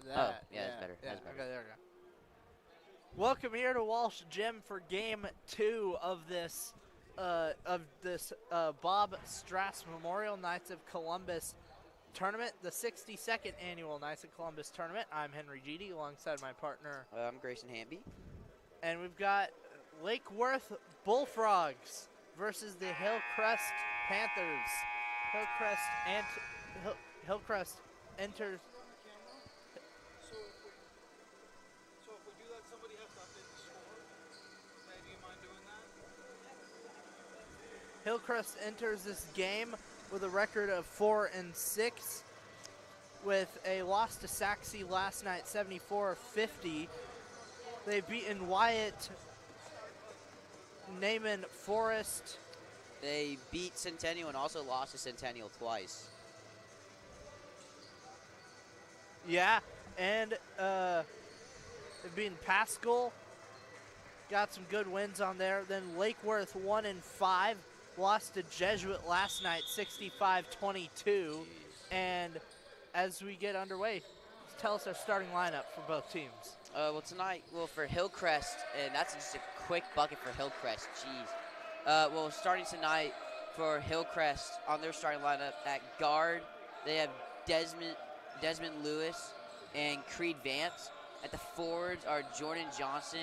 Oh, That. yeah, that's better. Yeah. That's better. Okay, there we go. Welcome here to Walsh Gym for Game 2 of this Bob Strass Memorial Knights of Columbus tournament, the 62nd annual Knights of Columbus tournament. I'm Henry Geedy alongside my partner, I'm Grayson Hamby. and we've got Lake Worth Bullfrogs versus the Hillcrest Panthers. Hillcrest and Hillcrest enters. So if we do that, somebody has to update the score. Hey, do you mind doing that? Hillcrest enters this game with a record of 4-6, with a loss to Saxe last night, 74-50. They've beaten Wyatt, Naaman, Forest. They beat Centennial and also lost to Centennial twice. Yeah, and they've beaten Pascal. Got some good wins on there. Then Lake Worth 1-5, lost to Jesuit last night, 65-22. And as we get underway, tell us our starting lineup for both teams. Well, tonight, for Hillcrest, and that's just a quick bucket for Hillcrest. Jeez. Starting tonight for Hillcrest on their starting lineup at guard, they have Desmond Lewis and Creed Vance. At the forwards are Jordan Johnson.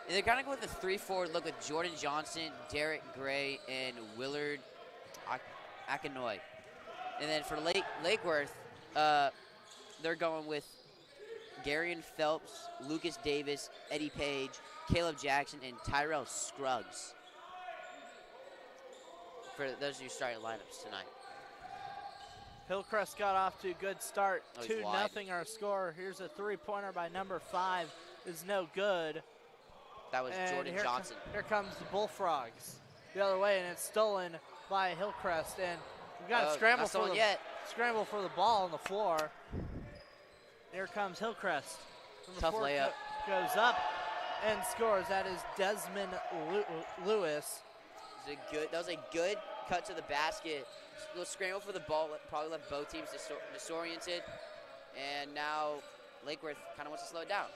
And they're kind of going with a 3-4 look with Jordan Johnson, Derek Gray, and Willard Akinoy. And then for Lake Worth, they're going with Garion Phelps, Lucas Davis, Eddie Page, Caleb Jackson, and Tyrell Scruggs. For those are your starting lineups tonight. Hillcrest got off to a good start, Oh, 2-0 our score. Here's a three-pointer by number 5, is no good. That was And Jordan Johnson. Here comes the Bullfrogs the other way, and it's stolen by Hillcrest. And we've got to scramble for the ball on the floor. Here comes Hillcrest. Tough layup. Goes up and scores. That is Desmond Lewis. That was a good cut to the basket. A little scramble for the ball, probably left both teams disoriented. And now Lake Worth kind of wants to slow it down.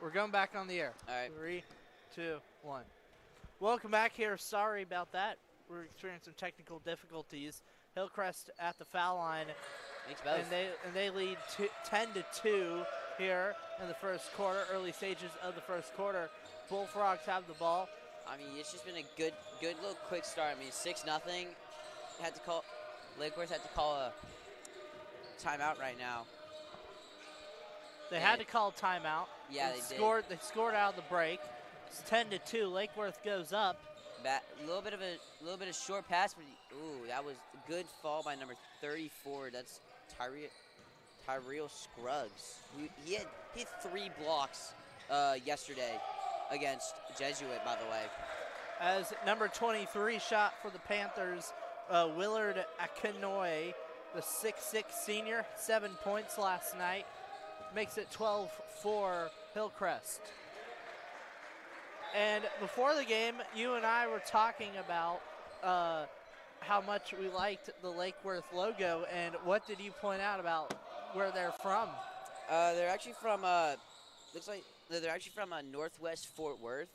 we're going back on the air. All right. 3, 2, 1. Welcome back here. Sorry about that. We're experiencing technical difficulties. Hillcrest at the foul line, Makes both. and they lead 10-2 here in the first quarter, early stages of the first quarter. Bullfrogs have the ball. I mean, it's just been a good little quick start. I mean, 6-0. Lake Worth had to call a timeout right now. They had to call timeout. Yeah, they did. scored. They scored out of the break. It's 10-2. Lake Worth goes up. A little bit of short pass, but ooh, that was a good fall by number 34. That's Tyrell Scruggs. He had 3 blocks yesterday against Jesuit, by the way. As number 23 shot for the Panthers, Willard Akinoy, the 6'6 senior, 7 points last night, makes it 12 for Hillcrest. And before the game, you and I were talking about how much we liked the Lake Worth logo, and what did you point out about where they're from? They're actually from looks like they're actually from Northwest Fort Worth,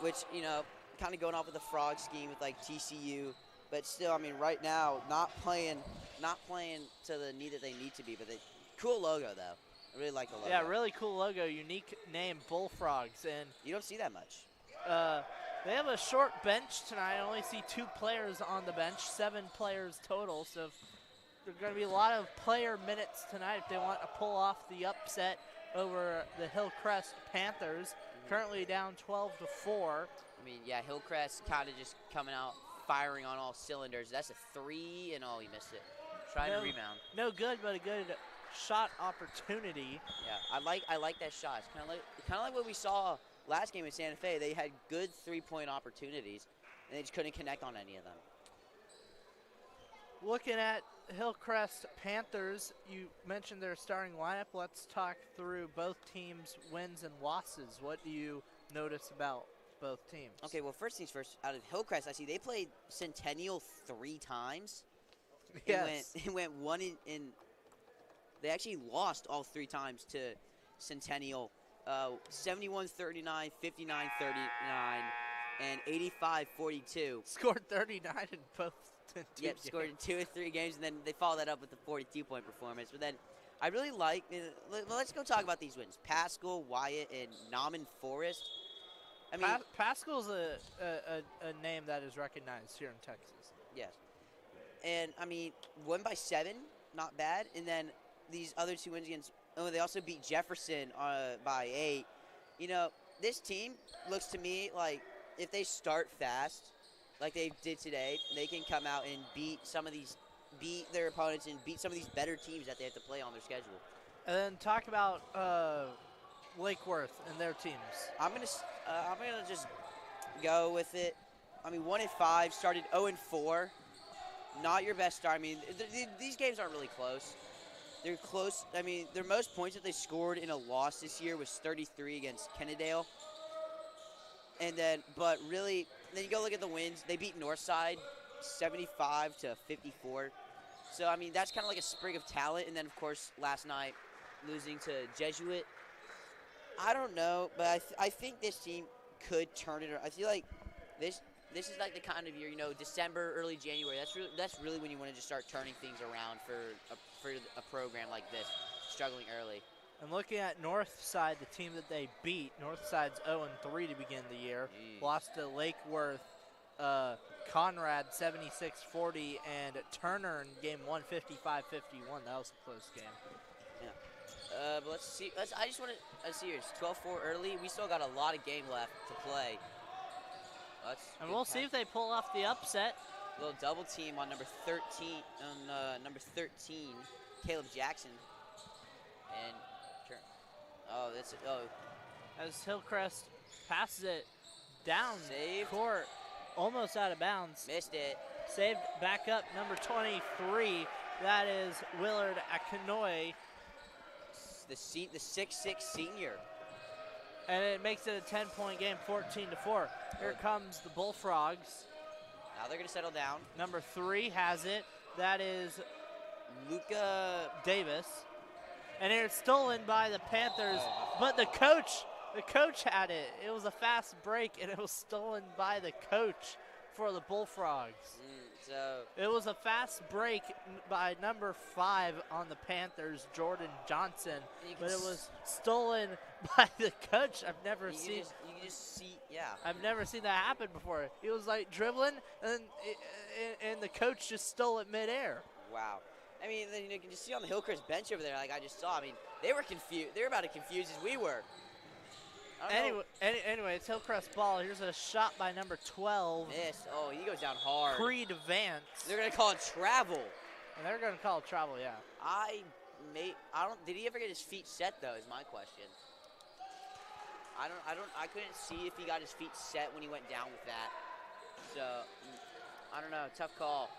which, you know, kind of going off with the frog scheme with like TCU, but still, I mean, right now not playing to the need that they need to be, but cool logo though. I really like the logo. Yeah, really cool logo, unique name, Bullfrogs, and you don't see that much. they have a short bench tonight. I only see 2 players on the bench, 7 players total, so there's going to be a lot of player minutes tonight if they want to pull off the upset over the Hillcrest Panthers, currently down 12-4. I mean, yeah, Hillcrest kind of just coming out firing on all cylinders. That's a 3, and he missed it. Trying to rebound. No good, but a good shot opportunity. Yeah, I like that shot. It's kind of like what we saw last game in Santa Fe. They had good 3-point opportunities, and they just couldn't connect on any of them. Looking at Hillcrest Panthers, you mentioned their starting lineup. Let's talk through both teams' wins and losses. What do you notice about both teams? Okay, well, first things first, out of Hillcrest, I see they played Centennial 3 times. Yes. It went 1 in they actually lost all 3 times to Centennial, 71-39, 59-39, and 85-42. Scored 39 in both. Yep, scored in 2 or 3 games, and then they followed that up with a 42-point performance. But then I really like well, let's go talk about these wins. Pascal, Wyatt, and Nauman Forest. I mean, Pascal's a name that is recognized here in Texas. Yes. And, I mean, won by 7, not bad. And then these other 2 wins against they also beat Jefferson by 8. You know, this team looks to me like if they start fast, like they did today, they can come out and beat their opponents and beat some of these better teams that they have to play on their schedule. And then talk about Lake Worth and their teams. I'm gonna just go with it. I mean, 1-5, started 0-4. Not your best start. I mean, these games aren't really close. They're close. I mean, their most points that they scored in a loss this year was 33 against Kennedale. And then, but really, then you go look at the wins. They beat Northside 75-54. So, I mean, that's kind of like a sprig of talent. And then, of course, last night, losing to Jesuit. I don't know, but I think this team could turn it around. I feel like this is like the kind of year, you know, December, early January. That's really when you want to just start turning things around for a program like this, struggling early. And looking at Northside, the team that they beat, Northside's 0-3 to begin the year. Lost to Lake Worth, Conrad 76-40, and Turner in game 1 55-51. That was a close game. Yeah. But let's see. I just want to see here. It's 12-4 early. We still got a lot of game left to play. And we'll see if they pull off the upset. A little double team on number 13, Caleb Jackson. And as Hillcrest passes it down Saved. Court, almost out of bounds. Missed it. Saved back up, number 23. That is Willard Akinoy. The 6'6 senior. And it makes it a 10-point game, 14-4. Here comes the Bullfrogs. Now they're going to settle down. Number 3 has it. That is Luca Davis. And it's stolen by the Panthers, but the coach The coach had it. It was a fast break, and it was stolen by the coach for the Bullfrogs. So It was a fast break by number 5 on the Panthers, Jordan Johnson, you can but it was stolen by the coach. I've never you seen. can just see, yeah. I've never seen that happen before. He was like dribbling, and the coach just stole it midair. Wow. I mean, then you can just see on the Hillcrest bench over there, like I just saw. I mean, they were confused. They were about as confused as we were. I don't know. Anyway, it's Hillcrest ball. Here's a shot by number 12, Missed. Oh, he goes down hard. Creed Vance. They're gonna call it travel. And they're going to call it travel, yeah. I don't. Did he ever get his feet set though? Is my question. I couldn't see if he got his feet set when he went down with that. So I don't know. Tough call.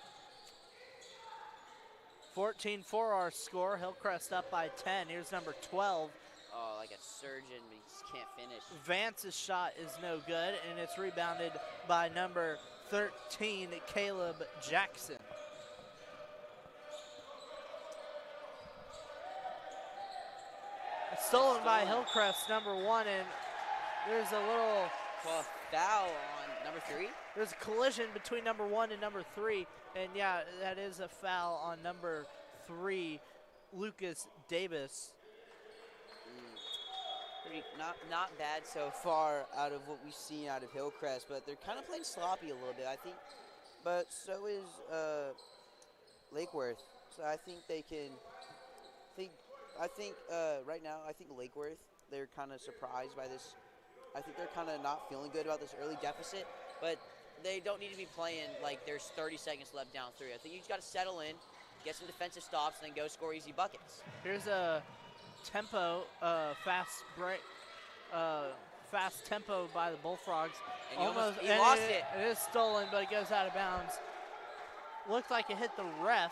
14-4 our score. Hillcrest up by 10. Here's number 12. Oh, like a surgeon, but he just can't finish. Vance's shot is no good, and it's rebounded by number 13, Caleb Jackson. It's stolen by Hillcrest, number 1, and there's a little Well, foul on number 3. there's a collision between number 1 and number 3, and yeah, that is a foul on number 3, Lucas Davis. Not bad so far out of what we've seen out of Hillcrest, but they're kind of playing sloppy a little bit, I think. But so is Lake Worth. So I think they can. I think right now, I think Lake Worth, they're kind of surprised by this. I think they're kind of not feeling good about this early deficit, but they don't need to be playing like there's 30 seconds left down 3. I think you just got to settle in, get some defensive stops, and then go score easy buckets. Here's a tempo, fast break, fast tempo by the Bullfrogs. And he lost it. It is stolen, but it goes out of bounds. Looks like it hit the ref.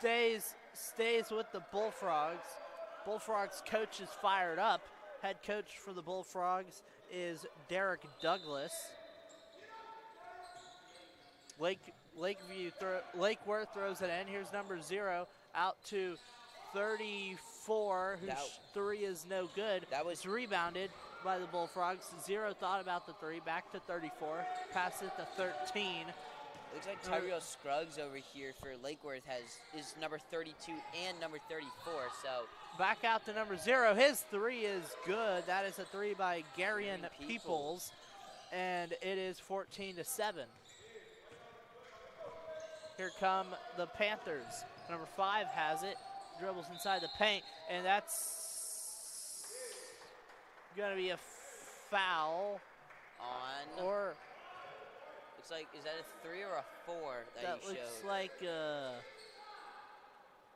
Stays with the Bullfrogs. Bullfrogs coach is fired up. Head coach for the Bullfrogs is Derek Douglas. Lake Worth throws it in. Here's number 0 out to 34, whose 3 is no good. That was rebounded by the Bullfrogs. 0 thought about the 3, back to 34, pass it to 13. Looks like Tyrell Scruggs over here for Lake Worth is number 32 and number 34. So back out to number 0. His 3 is good. That is a 3 by Garion Peoples, and it is 14-7. Here come the Panthers. Number 5 has it, dribbles inside the paint, and that's going to be a foul. Or looks like, is that a 3 or a 4 that you showed? Looks like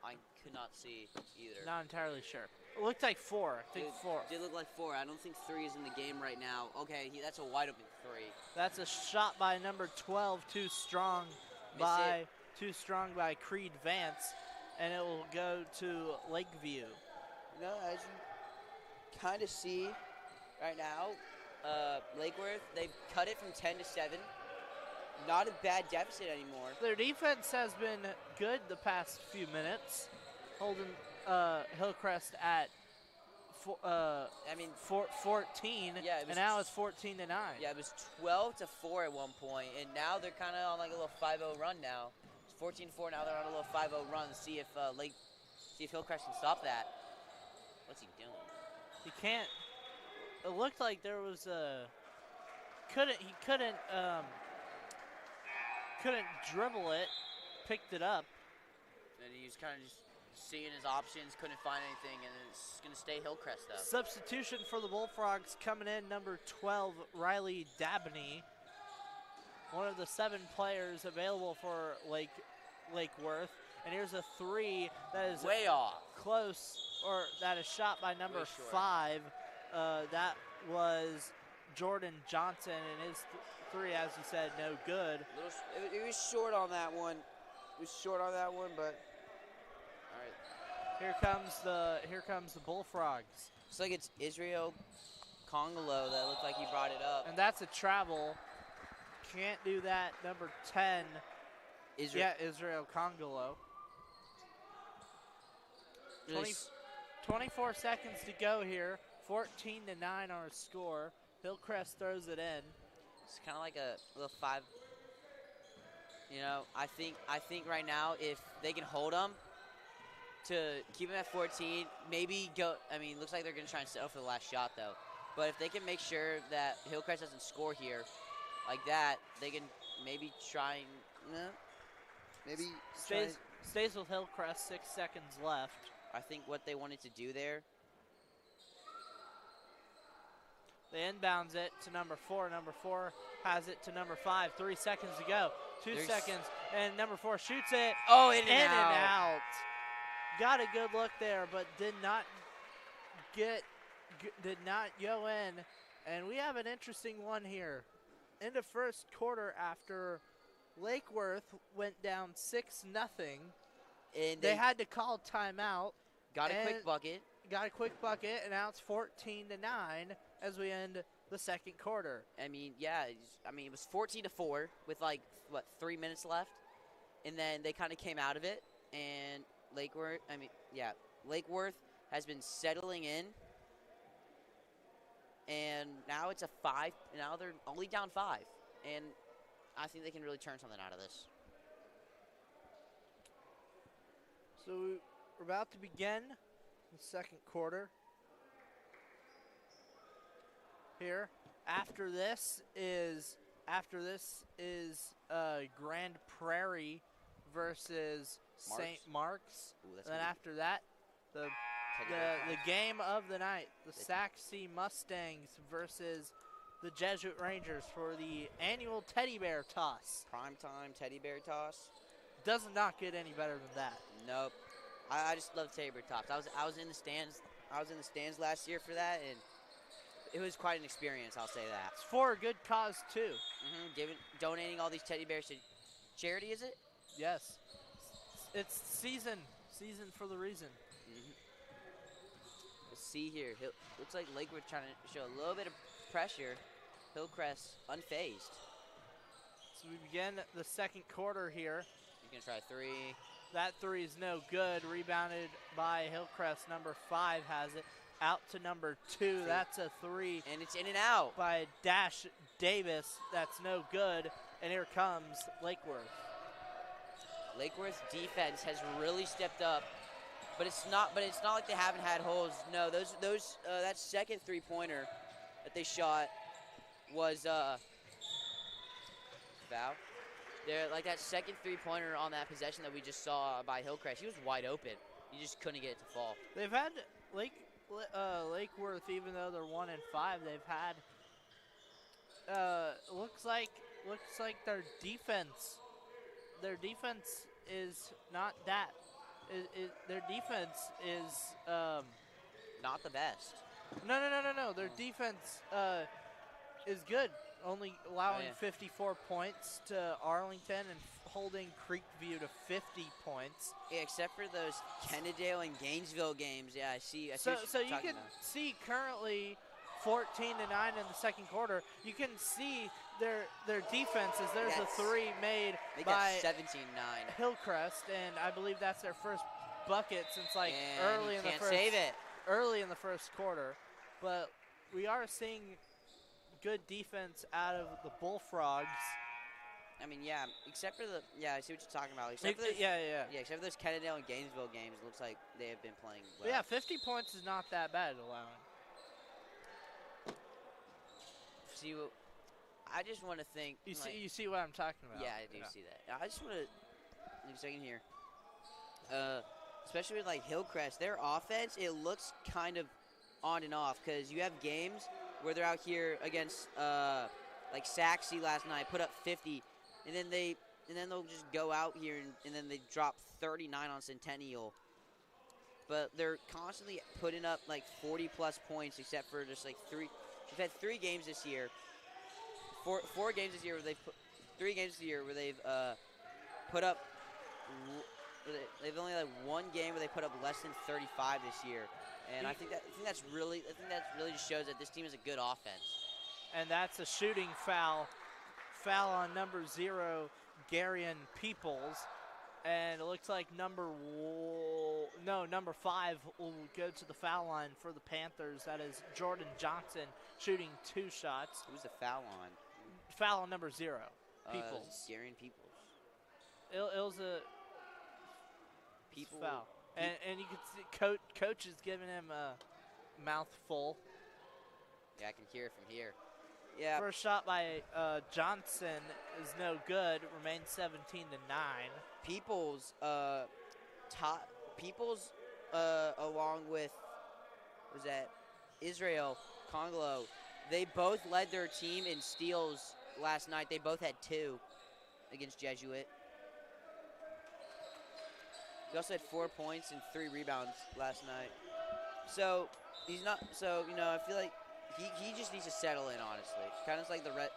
I could not see either. Not entirely sure. It looked like 4. I think 4. Did look like 4. I don't think 3 is in the game right now. Okay, that's a wide open 3. That's a shot by number 12, too strong by Creed Vance, and it will go to Lakeview. As you kind of see right now, Lake Worth, they've cut it from 10-7. Not a bad deficit anymore. Their defense has been good the past few minutes, holding Hillcrest at 14. Yeah, and now it's 14-9. Yeah, it was 12-4 at one point, and now they're kind of on like a little 5-0 run now. It's 14-4 now. They're on a little 5-0 run. See if Hillcrest can stop that. What's he doing? He can't. It looked like there was a he couldn't dribble it, picked it up. And he was kind of just seeing his options, couldn't find anything, and it's going to stay Hillcrest though. Substitution for the Bullfrogs coming in, number 12, Riley Dabney. One of the 7 players available for Lake Worth. And here's a 3 that is way off. Close, or that is shot by number 5. That was Jordan Johnson, and his 3, as you said, no good. It was short on that one. But all right. Here comes the Bullfrogs. Looks like it's Israel Congolo that looked like he brought it up. And that's a travel. Can't do that. Number 10. Israel Congolo. 24 seconds to go here. 14-9 our score. Hillcrest throws it in. It's kind of like a little 5. You know, I think right now if they can hold them to keep them at 14, maybe go. I mean, looks like they're going to try and settle for the last shot though. But if they can make sure that Hillcrest doesn't score here like that, they can maybe try and maybe Stays with Hillcrest. 6 seconds left. I think what they wanted to do there. They inbounds it to number 4. Number 4 has it to number 5. 3 seconds to go. 2 seconds, and number 4 shoots it. Oh, in and and out. Got a good look there, but did not go in. And we have an interesting one here. In the first quarter, after Lake Worth went down 6-0, And they had to call timeout. got a quick bucket. Got a quick bucket, and now it's 14-9 as we end the second quarter. I mean, yeah. I mean, it was 14-4 with 3 minutes left, and then they kind of came out of it. And Lake Worth has been settling in, and now it's a 5. Now they're only down 5, and I think they can really turn something out of this. So we're about to begin the second quarter. Here, after this is Grand Prairie versus St. Mark's. Ooh, that's Then gonna after that, the game of the night, the Sac C Mustangs versus the Jesuit Rangers for the annual teddy bear toss. Primetime teddy bear toss. Does not get any better than that. Nope. I just love teddy bear toss. I was in the stands. I was in the stands last year for that, and it was quite an experience. I'll say that. It's for a good cause too. Donating all these teddy bears to charity, is it? Yes. It's season for the reason. Let's see here. Looks like Lakewood trying to show a little bit of pressure. Hillcrest unfazed. So we begin the second quarter here. He's going to try 3. That 3 is no good. Rebounded by Hillcrest. Number 5 has it. Out to number 2. That's a 3. And it's in and out. By Dash Davis. That's no good. And here comes Lakeworth. Lakeworth's defense has really stepped up. But it's not like they haven't had holes. No, that second 3-pointer that they shot was foul. There, like that second 3-pointer on that possession that we just saw by Hillcrest, he was wide open. You just couldn't get it to fall. They've had Lakeworth, even though they're 1-5, they've had looks like their defense is not that. Their defense is not the best. No. Their defense is good. Only allowing 54 points to Arlington and holding Creekview to 50 points. Yeah, except for those Kennedale and Gainesville games. Yeah, I see. So you can see currently 14-9 in the second quarter. You can see their defenses. There's a 3 made by 17-9 Hillcrest, and I believe that's their first bucket since early in the first quarter. But we are seeing good defense out of the Bullfrogs. I mean, yeah, except for I see what you're talking about. Except for except for those Kennedale and Gainesville games, it looks like they have been playing well. But yeah, 50 points is not that bad allowing. See, I just want to think. You see what I'm talking about? Yeah, I do see that. I just want to take a second here. Especially with Hillcrest, their offense, it looks kind of on and off because you have games where they're out here against Sac C last night, put up 50, and then they'll just go out here and then they drop 39 on Centennial. But they're constantly putting up 40+ points, except for just 3. We've had 3 games this year. 4 games this year where they've put 3 games this year where they've put up. They've only had 1 game where they put up less than 35 this year, and I think that really just shows that this team is a good offense. And that's a shooting foul on number 0, Garion Peoples, and it looks like number No, number 5 will go to the foul line for the Panthers. That is Jordan Johnson shooting 2 shots. Who's the foul on? Foul on number 0, It was Peoples. Garion Peoples. It was a People. foul. And you can see coach is giving him a mouthful. Yeah, I can hear it from here. Yeah. First shot by Johnson is no good. Remains 17-9. Peoples, Peoples, along with, was that Israel Congolo, they both led their team in steals last night. They both had 2 against Jesuit. He also had 4 points and 3 rebounds last night. So he's not. So I feel like he just needs to settle in. Honestly, kind of like I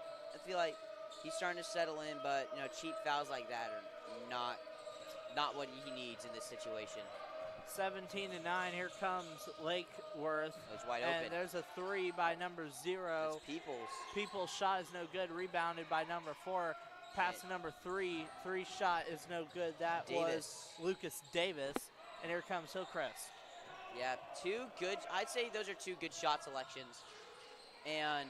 feel like he's starting to settle in, but cheap fouls like that are not what he needs in this situation. 17-9. Here comes Lakeworth. He's wide and open. There's a 3 by number 0. That's Peoples. People's shot is no good. Rebounded by number 4. Pass to number 3. 3 shot is no good. That Davis. was Lucas Davis. And here comes Hillcrest. Yeah, 2 good. I'd say those are 2 good shot selections. And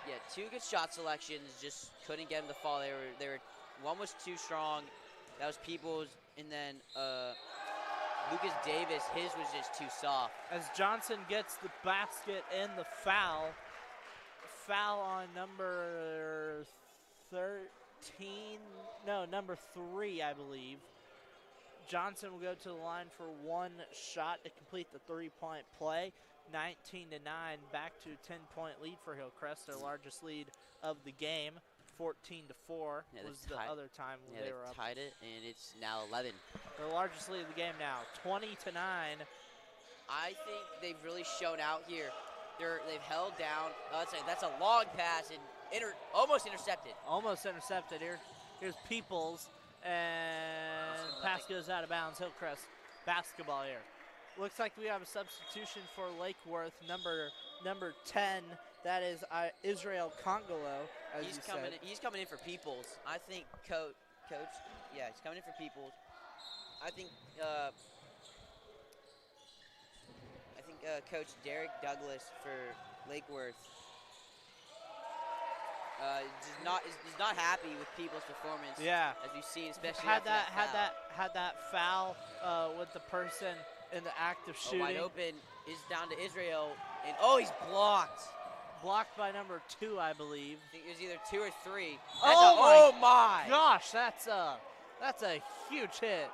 yeah, 2 good shot selections. Just couldn't get them to fall. They were. One was too strong. That was Peoples, and then Lucas Davis. His was just too soft. As Johnson gets the basket and the foul. Foul on number 13. No, number 3, I believe. Johnson will go to the line for 1 shot to complete the 3-point play. 19-9, back to a 10-point lead for Hillcrest, their largest lead of the game. 14-4 was the other time they were up. Tied it, and it's now 11. Their largest lead of the game now, 20-9. I think they've really shown out here. They've held down. That's a long pass and almost intercepted. Almost intercepted. Here's Peoples, and pass goes out of bounds. Hillcrest basketball here. Looks like we have a substitution for Lakeworth, number 10. That is Israel Congolo, as He's you coming. said. He's coming in for Peoples. I think coach. Yeah, he's coming in for Peoples. I think Coach Derek Douglas for Lakeworth is not happy with Peoples' performance. Yeah, as we've seen, especially had after that foul with the person in the act of shooting. Wide open is down to Israel, and he's blocked. Blocked by number 2, I believe. I think it was either 2 or 3. Oh my gosh, that's a huge hit.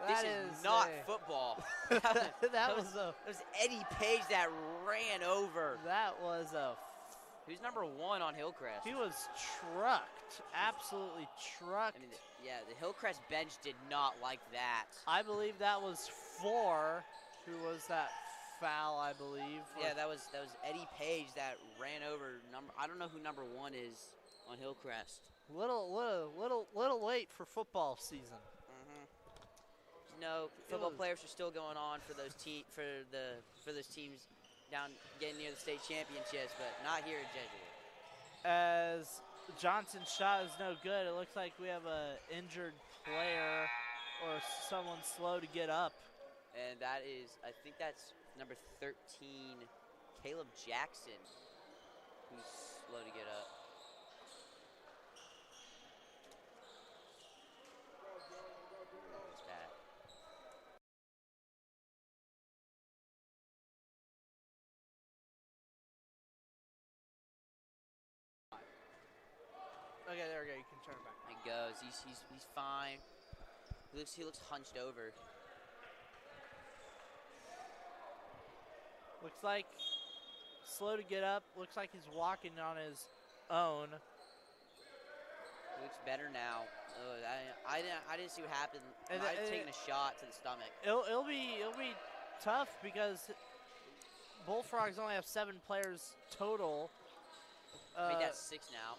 This is not football. That was Eddie Page that ran over. That was a. Who's number 1 on Hillcrest? He was trucked, absolutely trucked. I mean, the Hillcrest bench did not like that. I believe that was 4. Who was that foul? I believe. Yeah, that was Eddie Page that ran over I don't know who number 1 is on Hillcrest. Little late for football season. Football players are still going on for those teams down getting near the state championships, but not here at Jesuit. As Johnson's shot is no good, it looks like we have a injured player or someone slow to get up. And that is, I think that's number 13, Caleb Jackson, who's slow to get up. It's bad. Okay, there we go. You can turn it back. It goes. He's fine. He looks hunched over. Looks like slow to get up. Looks like he's walking on his own. He looks better now. I didn't see what happened. And Might have taken a shot to the stomach. It'll be tough because Bullfrogs only have 7 players total. Make that 6 now.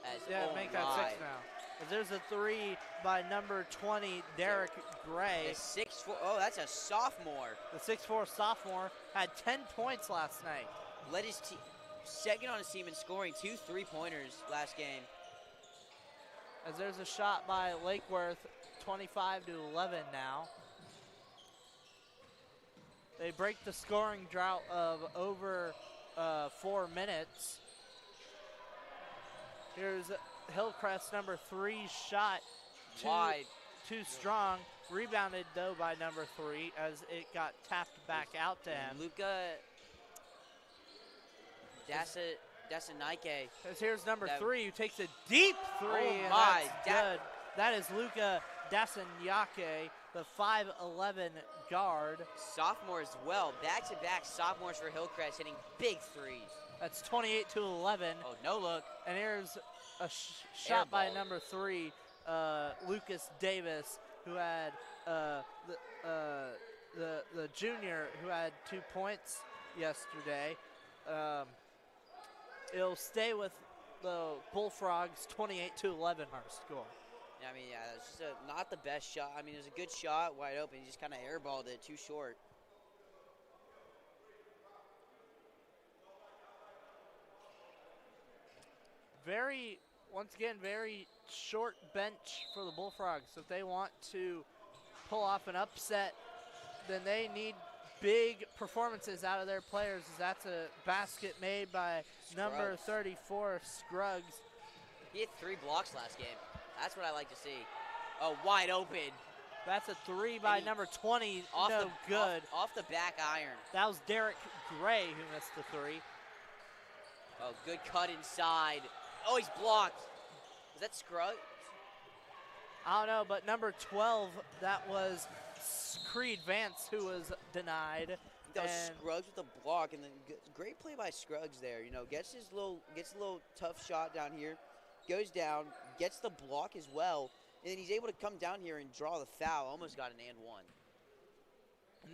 Make that 6 now. There's a 3 by number 20, Derek Gray. The 6'4". Oh, that's a sophomore. The 6'4" sophomore had 10 points last night. Led his team second on his team in scoring 2 3-pointers last game. As there's a shot by Lakeworth, 25-11 now. They break the scoring drought of over 4 minutes. Here's Hillcrest, number 3 shot. Wide. Too strong. Rebounded, though, by number 3 as it got tapped back out to him. Luka Dasanike. Here's number 3 who takes a deep 3. Oh, and my. that's good. That is Luka Dasanyake, the 5'11 guard. Sophomore as well. Back-to-back sophomores for Hillcrest hitting big threes. That's 28-11. Oh, no look. And here's a shot by ball. number 3, Lucas Davis, who had the junior who had 2 points yesterday. It'll stay with the Bullfrogs, 28-11 our score. I mean, yeah, it's just not the best shot. I mean, it was a good shot, wide open. He just kind of airballed it, too short. Once again, very short bench for the Bullfrogs. So if they want to pull off an upset, then they need big performances out of their players. That's a basket made by number 34, Scruggs. He had 3 blocks last game. That's what I like to see. Oh, wide open. That's a 3 by number 20. Good. Off the back iron. That was Derek Gray who missed the 3. Oh, good cut inside. Oh, he's blocked. Is that Scruggs? I don't know, but number 12, that was Creed Vance who was denied. That was Scruggs with a block, and then great play by Scruggs there. You know, gets a little tough shot down here, goes down, gets the block as well, and then he's able to come down here and draw the foul. Almost got an and one.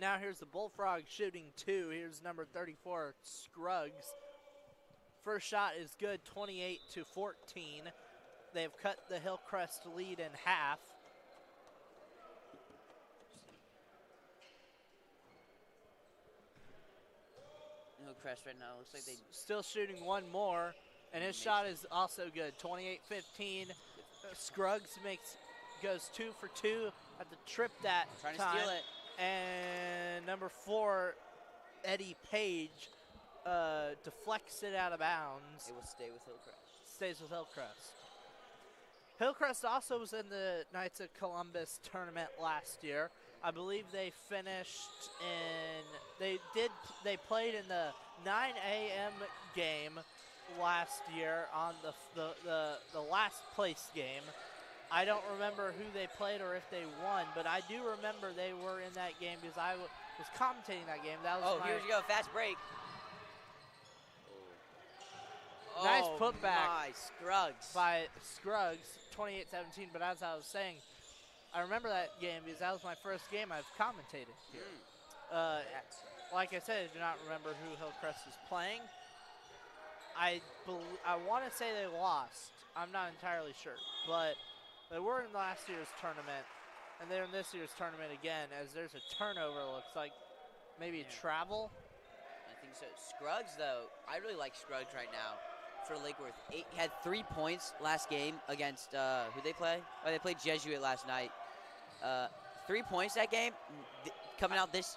Now here's the Bullfrogs shooting 2. Here's number 34, Scruggs. First shot is good, 28-14. They've cut the Hillcrest lead in half. Hillcrest right now looks like they still shooting one more, and his shot is also good, 28-15. Scruggs goes 2 for 2 at the trip that trying time. to steal it. And number 4, Eddie Page, deflects it out of bounds. It will stay with Hillcrest. Stays with Hillcrest. Hillcrest also was in the Knights of Columbus tournament last year. I believe they finished they played in the 9 a.m. game last year on the last place game. I don't remember who they played or if they won, but I do remember they were in that game because I was commentating that game. That was here we go, fast break. Nice putback Scruggs. by Scruggs, 28-17. But as I was saying, I remember that game because that was my first game I've commentated here. Like I said, I do not remember who Hillcrest is playing. I want to say they lost. I'm not entirely sure. But they were in last year's tournament, and they're in this year's tournament again as there's a turnover, looks like. Maybe a travel. I think so. Scruggs, though, I really like Scruggs right now for Lake Worth. He had 3 points last game against, who they play? Oh, they played Jesuit last night. 3 points that game. Coming out this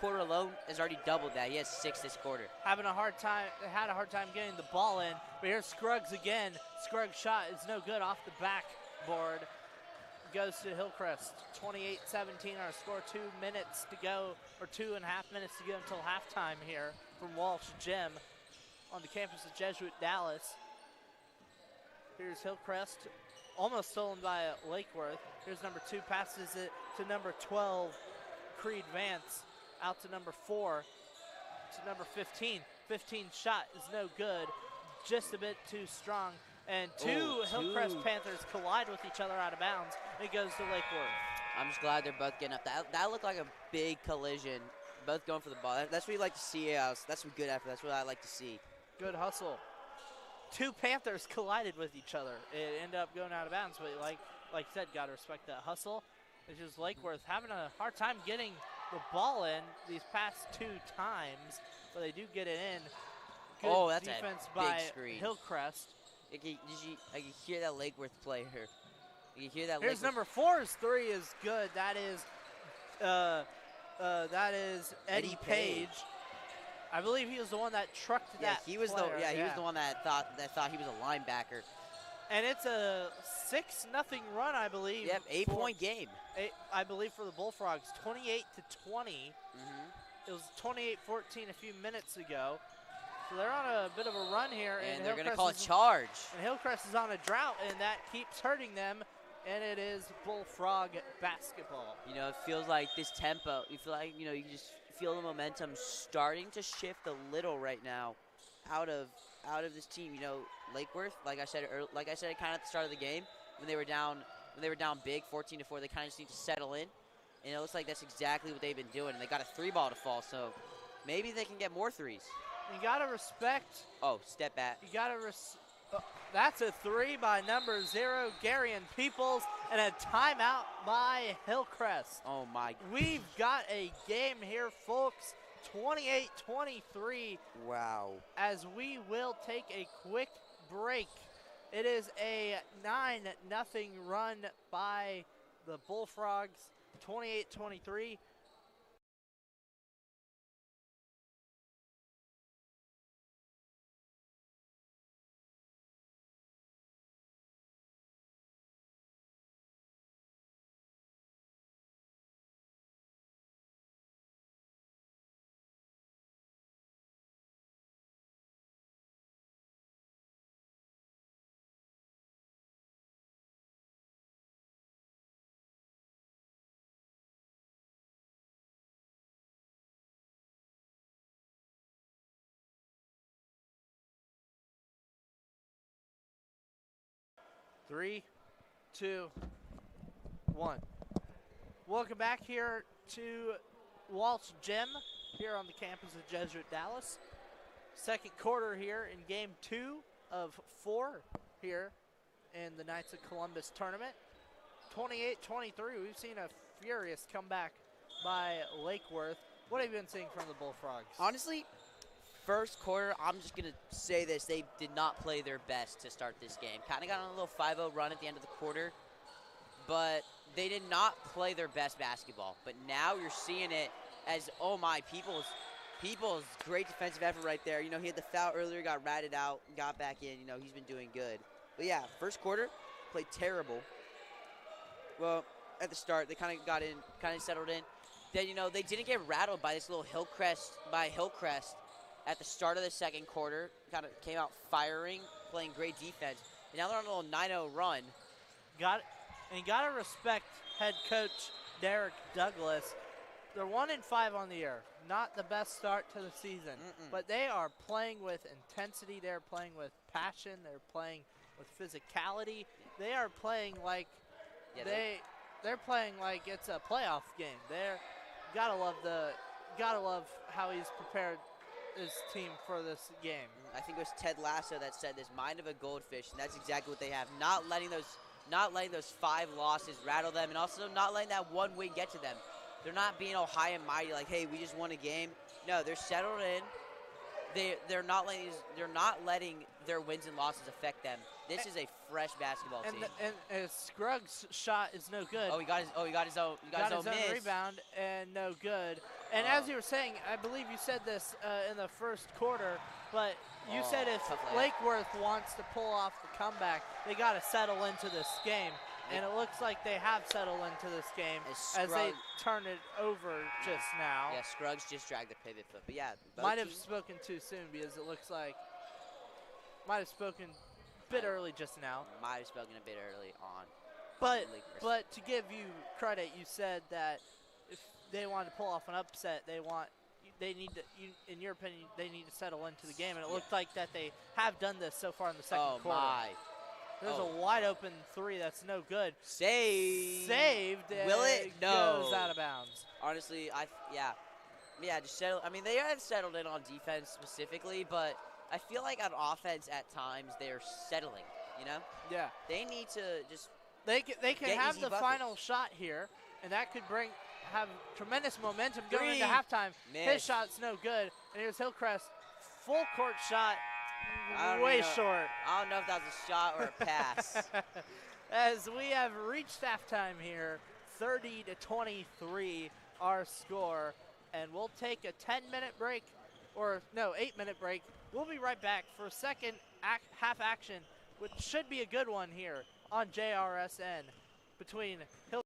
quarter alone has already doubled that. He has 6 this quarter. Had a hard time getting the ball in. But here's Scruggs again. Scruggs' shot is no good off the backboard. Goes to Hillcrest. 28-17 our score. 2 minutes to go, or 2.5 minutes to go until halftime here from Walsh Gym on the campus of Jesuit Dallas. Here's Hillcrest, almost stolen by Lake Worth. Here's number 2, passes it to number 12, Creed Vance, out to number 4, to number 15. 15 shot is no good, just a bit too strong. And two Hillcrest Panthers collide with each other out of bounds. It goes to Lake Worth. I'm just glad they're both getting up. That looked like a big collision. Both going for the ball. That's what you like to see. That's some good effort. That's what I like to see. Good hustle. 2 Panthers collided with each other. It ended up going out of bounds, but like I said, got to respect that hustle. It's just Lake Worth having a hard time getting the ball in these past 2 times, but they do get it in. Good that's defense a big by screen. Hillcrest. I can hear that Lake Worth player. You can hear that. Here's number 4's 3 is good. That is That is Eddie Eddie Page. Page. I believe he was the one that trucked Yeah, that he was player. he was the one that thought he was a linebacker. And it's a 6-0 run, I believe. Yep, 8-point game. I believe for the Bullfrogs, 28-20. It was 28-14 a few minutes ago. So they're on a bit of a run here. And they're going to Hillcrest call a is- charge. And Hillcrest is on a drought, and that keeps hurting them. And it is Bullfrog basketball. You know, it feels like this tempo. You feel like, you know, you can just feel the momentum starting to shift a little right now out of this team. You know, Lake Worth, like I said kind of at the start of the game, when they were down big, 14-4, they kind of just need to settle in. And it looks like that's exactly what they've been doing. And they got a 3-ball to fall, so maybe they can get more threes. You got to respect. Oh, step back. You got to that's a 3 by number 0, Garion Peoples, and a timeout by Hillcrest. Oh, my. We've got a game here, folks. 28-23. Wow. As we will take a quick break. It is a 9-0 run by the Bullfrogs. 28-23. Three, 2, 1. Welcome back here to Waltz Gym here on the campus of Jesuit Dallas. Second quarter here in game 2 of 4 here in the Knights of Columbus tournament. 28-23. We've seen a furious comeback by Lake Worth. What have you been seeing from the Bullfrogs? Honestly, first quarter, I'm just going to say this. They did not play their best to start this game. Kind of got on a little 5-0 run at the end of the quarter, but they did not play their best basketball. But now you're seeing it as, oh my, People's great defensive effort right there. You know, he had the foul earlier, got ratted out, got back in. You know, he's been doing good. But yeah, first quarter, played terrible. Well, at the start, they kind of got in, kind of settled in. Then, you know, they didn't get rattled by this little Hillcrest at the start of the second quarter. Kind of came out firing, playing great defense. And now they're on a little 9-0 run. Got to respect head coach Derek Douglas. They're 1-5 on the year. Not the best start to the season, but they are playing with intensity. They're playing with passion. They're playing with physicality. They are playing like they're playing like it's a playoff game. Gotta love how he's prepared his team for this game. I think it was Ted Lasso that said this, mind of a goldfish, and that's exactly what they have. Not letting those 5 losses rattle them, and also not letting that one win get to them. They're not being all high and mighty like, hey, we just won a game. No, they're settled in. They're not letting their wins and losses affect them. This is a fresh basketball team. And Scruggs' shot is no good. He got his own miss. Rebound and no good. And as you were saying, I believe you said this in the first quarter, but you said if Lake Worth wants to pull off the comeback, they got to settle into this game. And it looks like they have settled into this game as they turn it over just now. Yeah, Scruggs just dragged the pivot foot. But yeah, might have spoken too soon because it looks like might have spoken a bit early just now. Might have spoken a bit early on. But to give you credit, you said that if they want to pull off an upset, they need to, in your opinion, they need to settle into the game. And it looked like that they have done this so far in the second quarter. My. There's a wide open 3 that's no good. Saved. Will it? No. Goes out of bounds. Honestly, just settle. I mean, they have settled in on defense specifically, but I feel like on offense at times they're settling. You know? Yeah. They need to just. They can have the buckets. final shot here, and that could have tremendous momentum going 3. into halftime. Miss. His shot's no good, and here's Hillcrest, full court shot. Short. I don't know if that was a shot or a pass. As we have reached halftime here, 30-23, our score, and we'll take a 10-minute break, or no, 8-minute break. We'll be right back for a second half action, which should be a good one here on JRSN between Hill.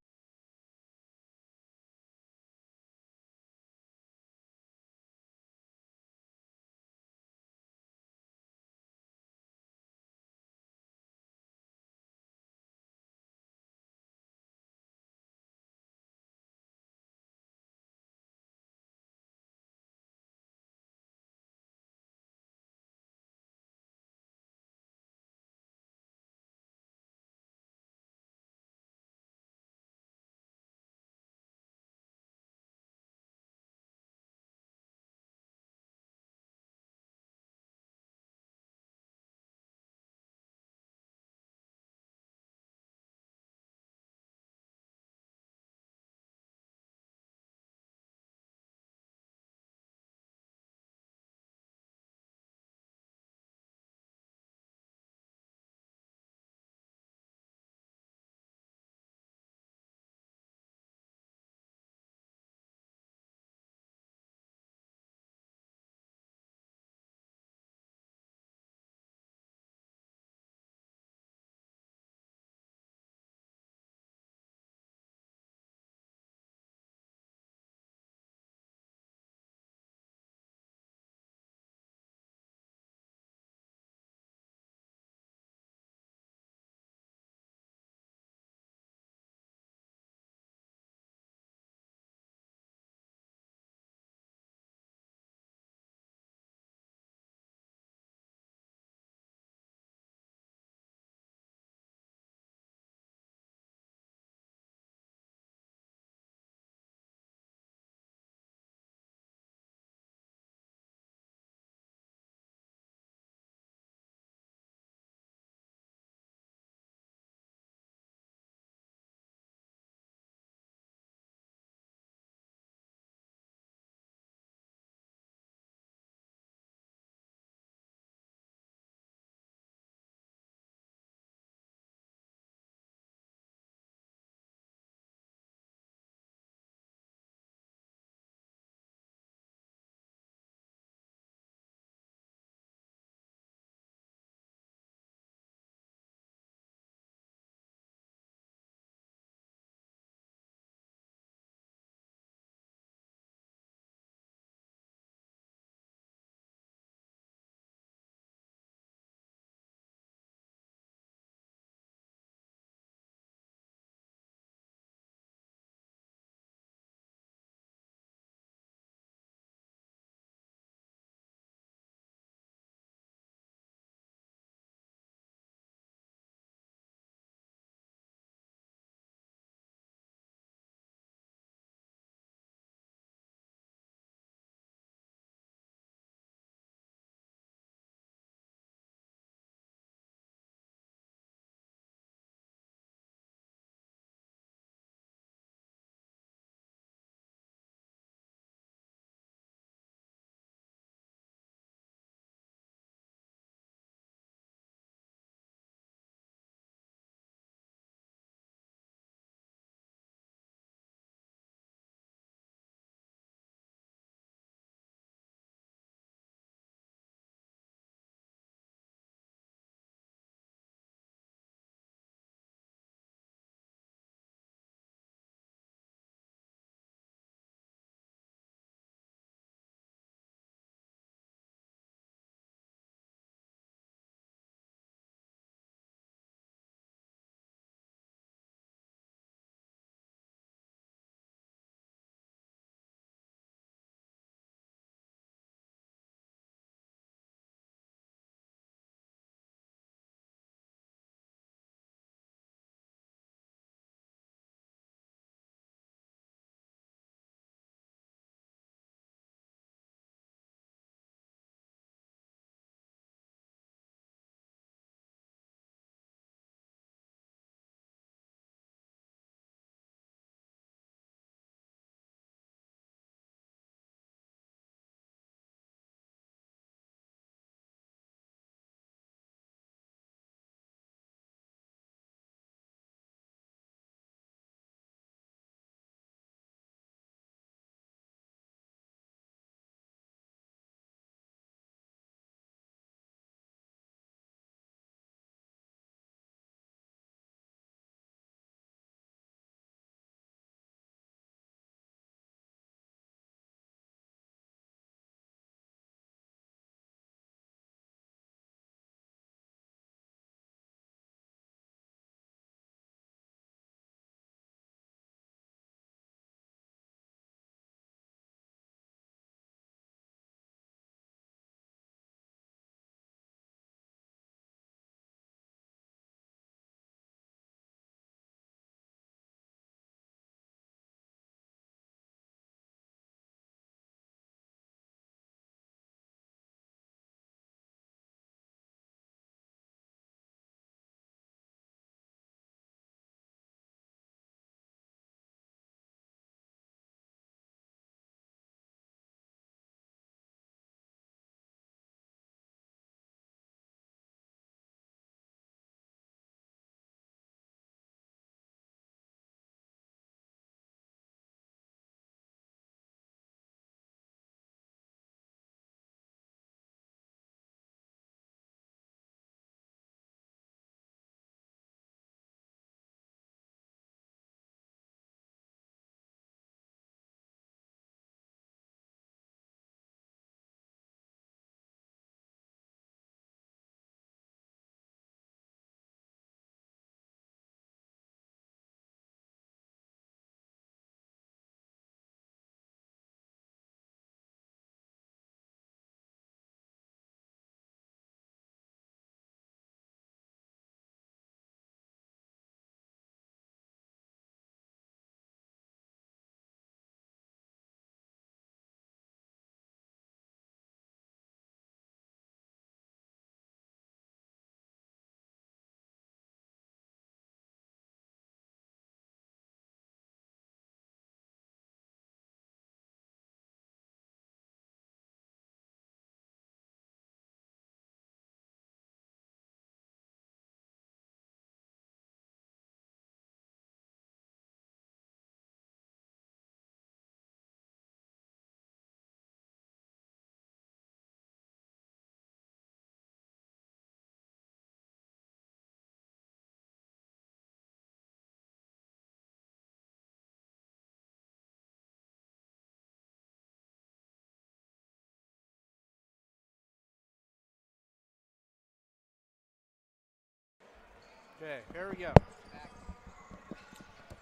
Okay, here we go.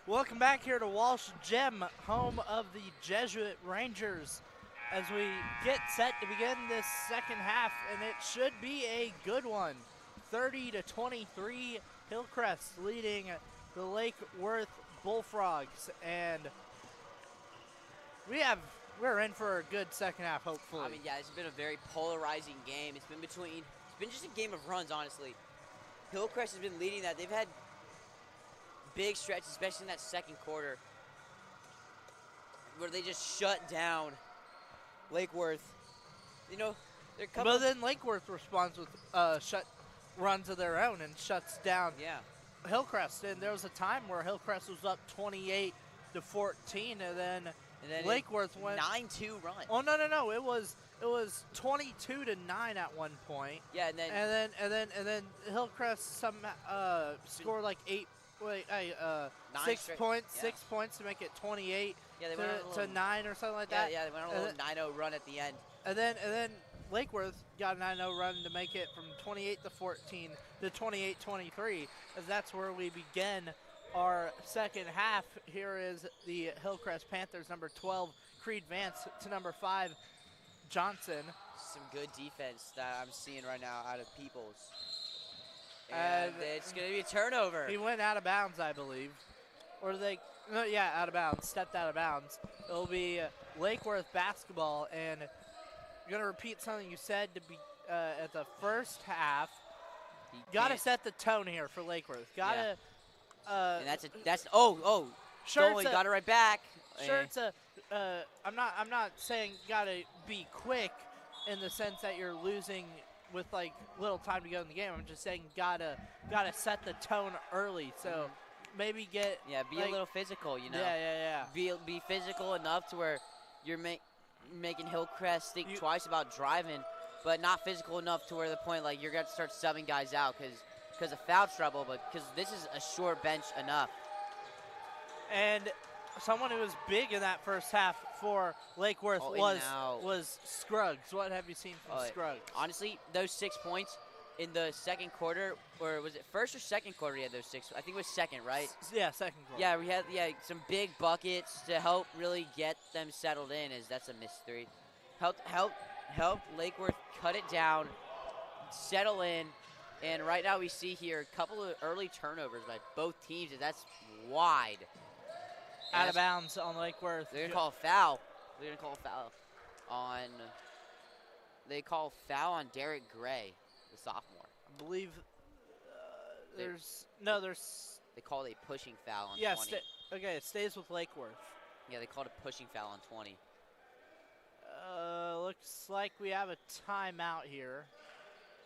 Welcome back here to Walsh Gym, home of the Jesuit Rangers, as we get set to begin this second half, and it should be a good one. 30-23, Hillcrest leading the Lake Worth Bullfrogs, and we're in for a good second half, hopefully. I mean, yeah, it's been a very polarizing game. It's been just a game of runs, honestly. Hillcrest has been leading that. They've had big stretches, especially in that second quarter, where they just shut down Lake Worth. You know, they're But then Lake Worth responds with shut runs of their own and shuts down Hillcrest. And there was a time where Hillcrest was up 28-14, and then Lake Worth went 9-2 run. Oh no! It was 22-9 at one point. Yeah, and then Hillcrest scored like 6 points, 6 points to make it 28 to 9 or something like that. Yeah, they went on a little 9-0 run at the end. And then Lake Worth got a 9-0 run to make it from 28-14 to 28-23, as that's where we begin our second half. Here is the Hillcrest Panthers, number 12, Creed Vance, to number 5, Johnson. Some good defense that I'm seeing right now out of Peoples. And it's going to be a turnover. He went out of bounds, I believe. Or out of bounds, stepped out of bounds. It'll be Lake Worth basketball, and I'm going to repeat something you said to be at the first half. Got to set the tone here for Lake Worth. Got to. And got it right back. Sure, I'm not saying got to be quick in the sense that you're losing with like little time to go in the game. I'm just saying gotta set the tone early. So maybe be a little physical, you know. Yeah. Be physical enough to where you're making Hillcrest think twice about driving, but not physical enough to where the point like you're gonna start subbing guys out because of foul trouble, but because this is a short bench enough. And someone who was big in that first half for Lake Worth was Scruggs. What have you seen from Scruggs? Honestly, those 6 points in the second quarter, or was it first or second quarter he had those 6? I think it was second, right? Yeah, second quarter. Yeah, we had some big buckets to help really get them settled in. That's a missed 3. Help Lake Worth cut it down, settle in. And right now we see here a couple of early turnovers by both teams, and that's wide. Out of bounds on Lake Worth. They're going to call a foul. They call foul on Derek Gray, the sophomore. I believe they called a pushing foul on 20. Okay, it stays with Lake Worth. Yeah, they called a pushing foul on 20. Looks like we have a timeout here.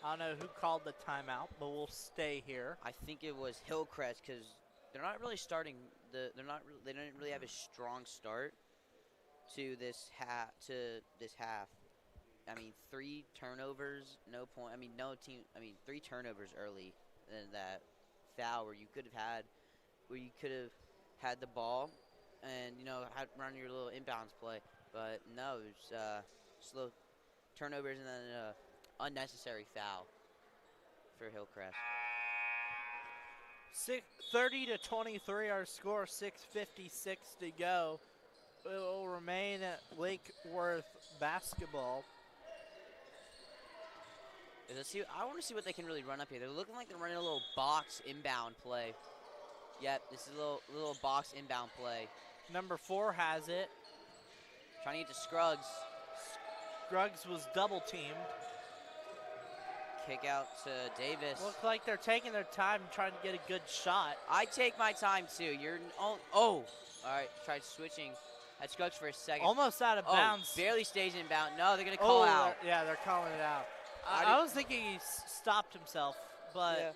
I don't know who called the timeout, but we'll stay here. I think it was Hillcrest because they're not really starting. They didn't really have a strong start to this half. I mean, 3 turnovers, no point. I mean, 3 turnovers early, and that foul where you could have had the ball, and run your little inbounds play. But no, it was just little turnovers and then unnecessary foul for Hillcrest. 30-23 our score, 6:56 to go. It will remain at Lake Worth basketball. I want to see what they can really run up here. They're looking like they're running a little box inbound play. Yep, this is a little box inbound play. Number 4 has it. Trying to get to Scruggs. Scruggs was double teamed. Kick out to Davis. Looks like they're taking their time trying to get a good shot. I take my time too. All right, tried switching. Had Scruggs for a second. Almost out of bounds. Barely stays in bounds. No, they're going to call out. They're calling it out. I was thinking he stopped himself, but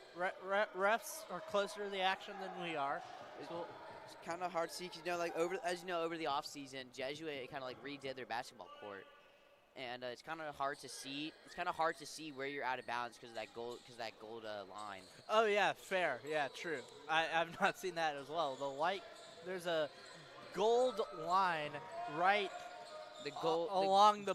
refs are closer to the action than we are. It's kind of hard to see because, over the offseason, Jesuit kind of redid their basketball court. And it's kind of hard to see. It's kind of hard to see where you're out of bounds because of that gold line. Oh yeah, fair. Yeah, true. I've not seen that as well. There's a gold line along the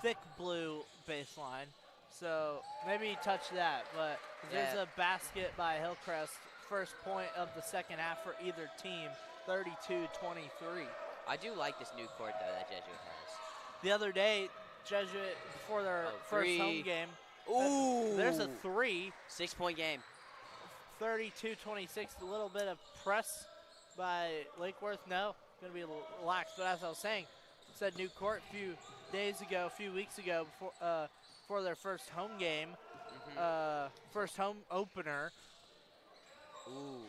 thick blue baseline. So maybe touch that. But there's Yeah. a basket by Hillcrest. First point of the second half for either team, 32-23. I do like this new court, though, that Jesuit has. The other day, Jesuit, before their first three. home game, Ooh. there's a 3. 6-point game. 32-26, a little bit of press by Lake Worth. No, going to be a little lax. But as I was saying, said new court a few weeks ago, before their first home game, first home opener. Ooh.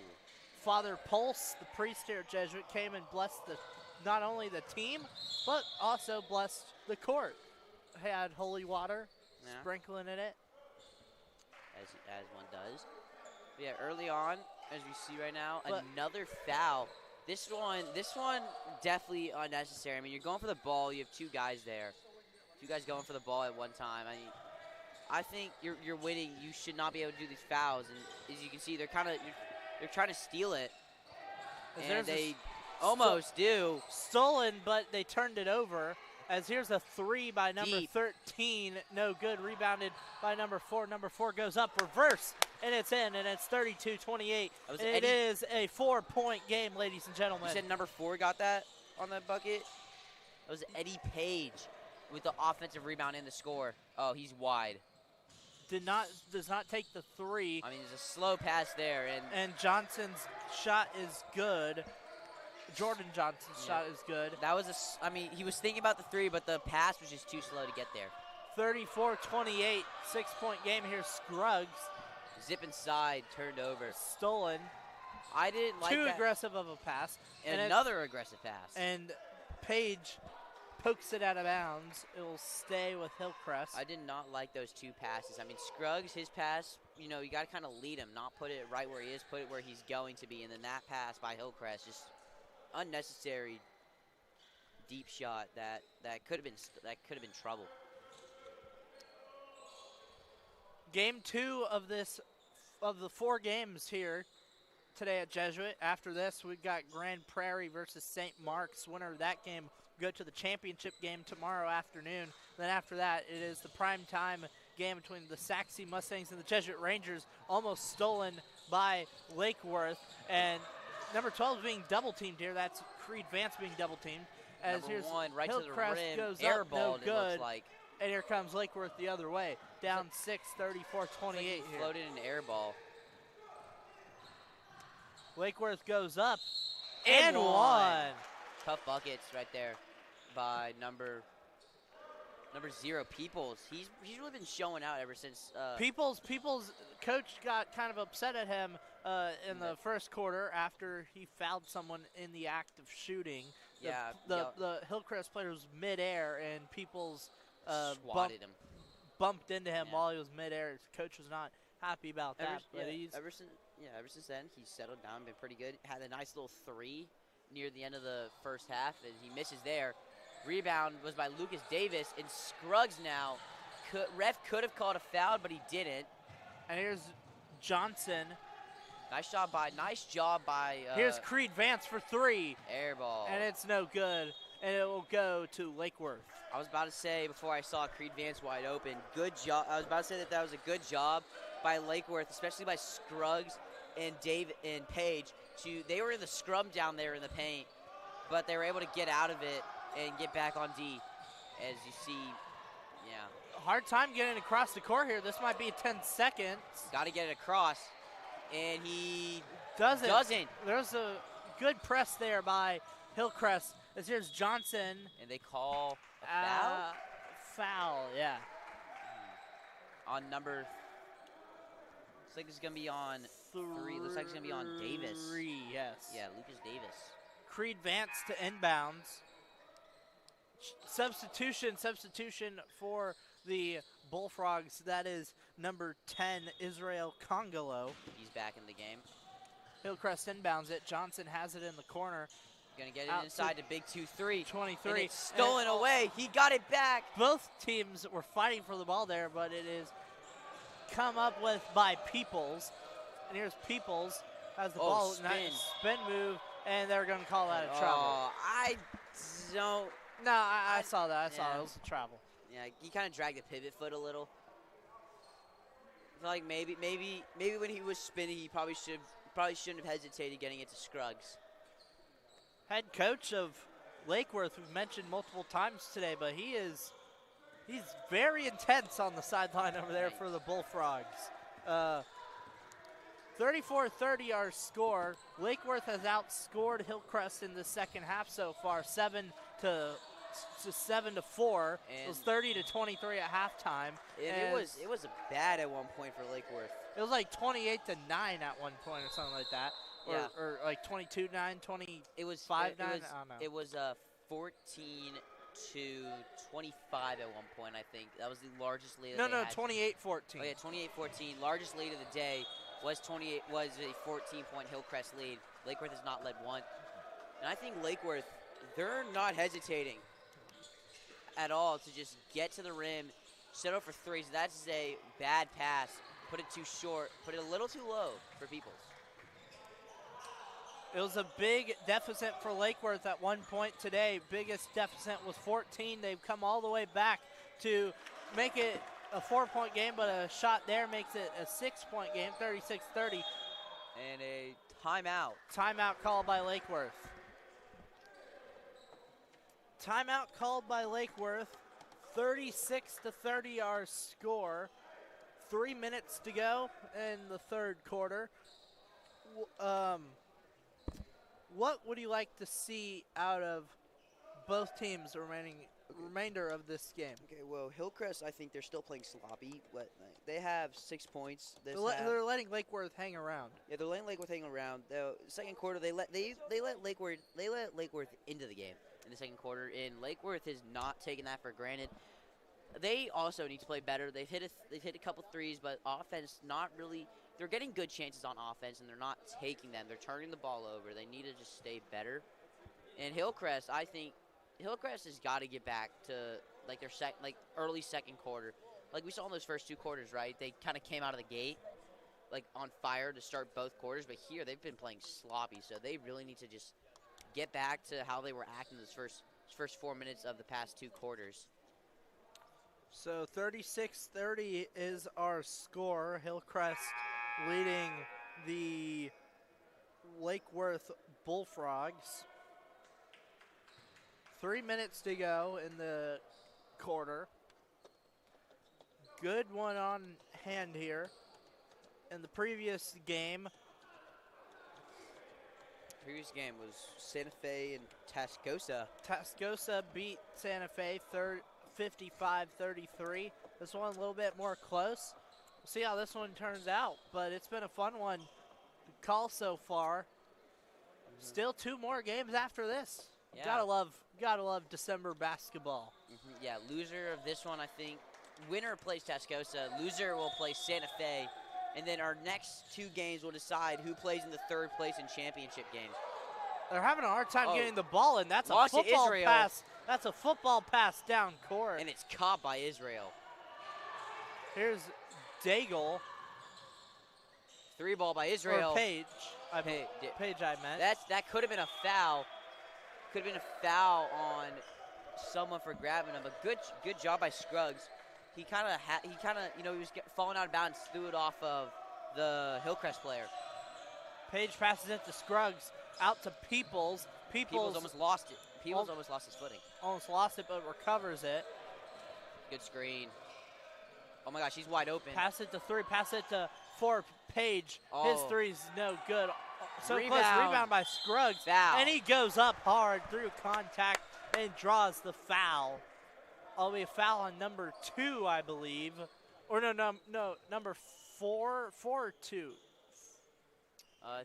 Father Pulse, the priest here at Jesuit, came and blessed not only the team, but also blessed the court. Had holy water sprinkling in it. As one does. But yeah, early on, as we see right now, another foul. This one definitely unnecessary. I mean, you're going for the ball. You have 2 guys there. 2 guys going for the ball at one time. I mean, I think you're winning. You should not be able to do these fouls. And as you can see, they're trying to steal it. And they almost do. Stolen, but they turned it over. As here's a 3 by number 13. No good. Rebounded by number 4. Number 4 goes up, reverse, and it's in, and it's 32-28. It is a 4-point game, ladies and gentlemen. You said number 4 got that on the bucket? That was Eddie Page with the offensive rebound in the score. Oh, he's wide. Does not take the 3. I mean, there's a slow pass there. And Johnson's shot is good. Jordan Johnson's shot is good. That was he was thinking about the 3, but the pass was just too slow to get there. 34-28, 6-point game here. Scruggs. Zip inside, turned over. Stolen. I didn't like that. Too aggressive of a pass. And another aggressive pass. And Page pokes it out of bounds. It will stay with Hillcrest. I did not like those 2 passes. I mean, Scruggs, his pass, you got to kind of lead him, not put it right where he is, put it where he's going to be. And then that pass by Hillcrest, just unnecessary deep shot that could have been trouble. Game 2 of the 4 games here today at Jesuit. After this, we've got Grand Prairie versus St. Mark's. Winner of that game will go to the championship game tomorrow afternoon. Then after that, it is the primetime game between the Saxe Mustangs and the Jesuit Rangers, almost stolen by Lake Worth. And number 12 is being double-teamed here. That's Creed Vance being double-teamed. As Number 1, right Hillcrest to the rim, goes airballed, up, no good. it looks like. And here comes Lake Worth the other way. Down 6, 34-28 here. Floated an air ball. Lake Worth goes up and one. Tough buckets right there by number 0, Peoples. He's really been showing out ever since. Peoples' coach got kind of upset at him in the first quarter after he fouled someone in the act of shooting. The Hillcrest player was midair, and Peoples swatted him. Bumped into him while he was midair. His coach was not happy about that. Ever since then, he's settled down, been pretty good. Had a nice little 3 near the end of the first half, and he misses there. Rebound was by Lucas Davis, and Scruggs now. Ref could have called a foul, but he didn't. And here's Johnson. Nice job by. Here's Creed Vance for 3. Air ball. And it's no good, and it will go to Lake Worth. I was about to say, before I saw Creed Vance wide open, good job. I was about to say that was a good job by Lake Worth, especially by Scruggs and Page. They were in the scrum down there in the paint, but they were able to get out of it and get back on D. As you see, hard time getting across the court here. This might be 10 seconds. Got to get it across, and he doesn't. There's a good press there by Hillcrest. As here's Johnson. And they call a foul? Foul, yeah. On number, looks like it's going to be on 3. Looks like it's going to be on Davis. 3, yes. Yeah, Lucas Davis. Creed Vance to inbounds. Substitution for the Bullfrogs. That is number 10, Israel Congolo. He's back in the game. Hillcrest inbounds it. Johnson has it in the corner. Going to get it inside to big 2-3. 23. And it's stolen away. He got it back. Both teams were fighting for the ball there, but it is come up with by Peoples. And here's Peoples has the ball. Spin move, and they're going to call that a travel. Oh, I don't. No, I saw that. I saw it. It was a travel. Yeah, he kind of dragged the pivot foot a little. feel like maybe when he was spinning, he probably shouldn't have hesitated getting it to Scruggs. Head coach of Lake Worth, we've mentioned multiple times today, but he's very intense on the sideline over there for the Bullfrogs. 34-30 our score. Lake Worth has outscored Hillcrest in the second half so far, 7-4. It was 30-23 at halftime. And it was bad at one point for Lake Worth. It was like 28-9 at one point or something like that. Yeah. Or like 22-9, 25-9. It was 5-9. I don't know. It was 14-25 at one point. I think that was the largest lead. No, they had. 28-14. Oh yeah, 28-14. Largest lead of the day was a 14-point Hillcrest lead. Lake Worth has not led one, and I think Lake Worth, they're not hesitating at all to just get to the rim, set up for threes. That's a bad pass. Put it too short. Put it a little too low for Peoples. It was a big deficit for Lake Worth at one point today. Biggest deficit was 14. They've come all the way back to make it a 4-point game, but a shot there makes it a 6-point game, 36-30. And a timeout. Timeout called by Lake Worth. Timeout called by Lake Worth. 36-30 our score. 3 minutes to go in the third quarter. What would you like to see out of both teams remainder of this game? Okay, well, Hillcrest, I think they're still playing sloppy, but they have 6 points. They're letting Lake Worth hang around. Yeah, they're letting Lake Worth hang around. The second quarter, they let Lake Worth into the game in the second quarter, and Lake Worth has not taken that for granted. They also need to play better. They've hit a couple threes, but offense not really. They're getting good chances on offense, and they're not taking them. They're turning the ball over. They need to just stay better. And Hillcrest, I think, has got to get back to like their early second quarter, like we saw in those first 2 quarters. Right, they kind of came out of the gate like on fire to start both quarters, but here they've been playing sloppy, so they really need to just get back to how they were acting those first 4 minutes of the past 2 quarters. So 36-30 is our score. Hillcrest leading the Lake Worth Bullfrogs. 3 minutes to go in the quarter. Good one on hand here. In the previous game Was Santa Fe and Tascosa. Tascosa beat Santa Fe 55-33. This one a little bit more close. We'll see how this one turns out, but it's been a fun one to call so far. Still 2 more games after this. Yeah. Gotta love December basketball. Yeah, loser of this one, I think. Winner plays Tascosa. Loser will play Santa Fe. And then our next 2 games will decide who plays in the 3rd place in championship games. They're having a hard time getting the ball in. That's a Lost to football Israel. pass. That's a football pass down court. And it's caught by Israel. Here's Daigle. 3 ball by Israel. Or Page. Page, I meant. That could have been a foul. Could have been a foul on someone for grabbing him. A good job by Scruggs. He kind of he was falling out of bounds, threw it off of the Hillcrest player. Page passes it to Scruggs, out to Peoples. Peoples almost lost it. Peoples almost lost his footing. Almost lost it, but recovers it. Good screen. Oh my gosh, he's wide open. Pass it to 3. Pass it to 4. Page. Oh. His three's no good. So Rebound. close. Rebound by Scruggs. Foul. And he goes up hard through contact and draws the foul. It'll be a foul on number 2, I believe. Or no, number 4 or 2. I